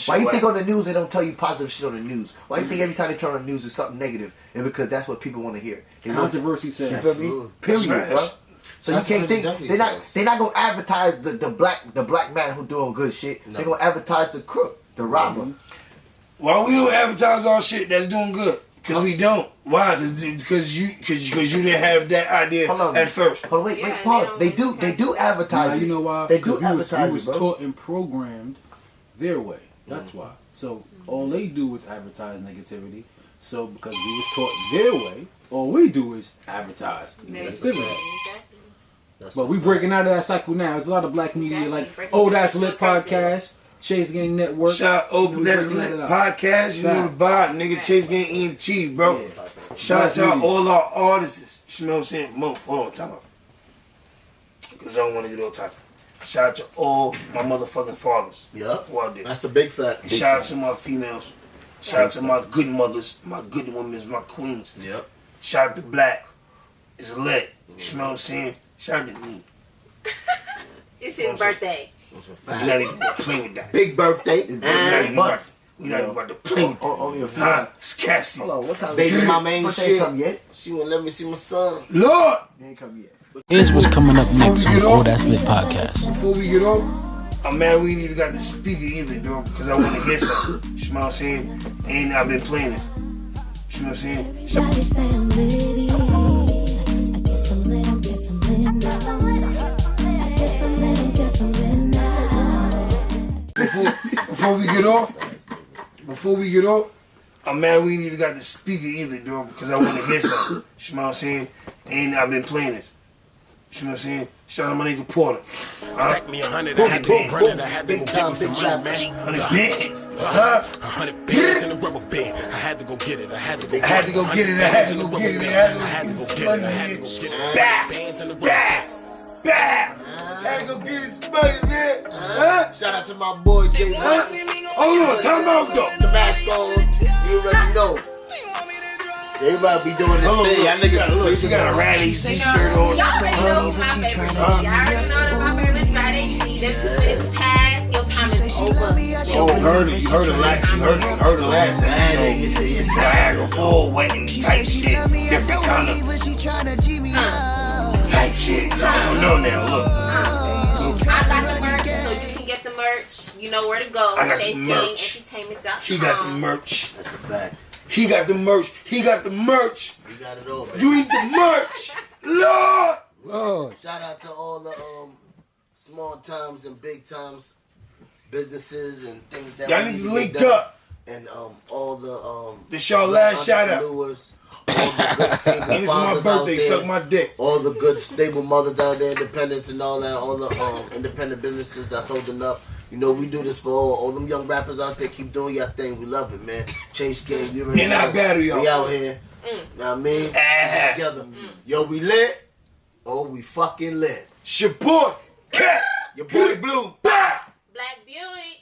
Why you think on the news they don't tell you positive shit on the news? Why you think every time they turn on the news is something negative? And because that's what people want to hear. Controversy says. You feel me? Period, bro. So That's you can't what it think definitely they're not gonna advertise the black man who doing good shit. No. They're gonna advertise the crook, the robber. Why we don't advertise our shit that's doing good? Because we don't. Why? Because you didn't have that idea at first. But wait, Yeah, pause. they They do advertise. Now, you know why? They do 'Cause we was advertise, bro. taught and programmed their way. That's why. So all they do is advertise negativity. So because we was taught their way, all we do is advertise negativity. But we breaking out of that cycle now. There's a lot of black media like That's Lit podcast, Chase Gang Network. Shout out That's Lit podcast. You know the vibe, nigga. ChaseGangEnt, bro. Yeah. Shout out to all our artists. You know what I'm saying? Mo, hold on, time out. Because I don't want to get all type. Shout out to all my motherfucking fathers. Yep. Who out there. That's a big fact. And shout out to my females. Shout out to my good mothers, my good women, my queens. Yep. Shout out to Black. It's lit. You know what I'm saying? Shout out to me. It's his birthday. We're not even going to play with that. Big birthday. We're not even about to play with that. Only a few Huh? times. It's cap season. Hold on, what time? Baby mama ain't But they shit. ain't come yet. She won't let me see my son. Lord! They ain't come yet. Here's what's coming up next on Get the off. That's Lit podcast. Before we get off, I'm mad we ain't even got the speaker either, bro, because I want to hear something. You know what I'm saying? And I've been playing this. You know what I'm saying? Everybody say I'm litty. I guess I'm lit, I guess I'm lit now. I guess I'm lit, I guess I'm lit now. Before we get off, I'm mad we ain't even got the speaker either, bro, because I want to hear something. You know what I'm saying? And I've been playing this. You know what I'm saying? Shout out my nigga Porter. Stack me 100, I had to go run it, I had to go get me some money, man. 100 bands. Huh? 100 bands in a rubber band. I had to go get it, I had to go I had to go get it, I had to go get it, I had to go get it, I had to go get it. Back, Bands in a rubber back, band. back. Had to go get it some money, man. Huh? Shout out to my boy Jay. Hold on, time out though. Tabasco. You already know. Everybody be doing this thing. Y'all niggas She got a Rally t-shirt on. Y'all already know who my favorite is. Y'all already know that my favorite is Friday. You need them 2 minutes pass. Your time is over. Oh, you heard it last. You heard it last episode. Niagara Fall, wet and type shit. Different kind of type shit. I don't know now. Look. I got the merch, so you can get the merch. You know where to go. I got the merch. ChaseGangEntertainment.com. He got the merch. That's a fact. He got the merch. He got the merch. You got it all, baby. You need the merch. Lord. Shout out to all the small times and big times businesses and things that Y'all we need to get link done. up. And all the This y'all last shout out. entrepreneurs, all the good stable And this is my fathers out birthday. there, Suck my dick. all the good stable mothers out there, independents and all that, all the independent businesses that's holding up. You know, we do this for all them young rappers out there. Keep doing your thing. We love it, man. Chase Gang, you already And I know. battle y'all. We out here. Know what I mean? Together. Yo, we lit. Oh, we fucking lit. It's your boy, Cat. Your boy Blue. Bah. Black Beauty.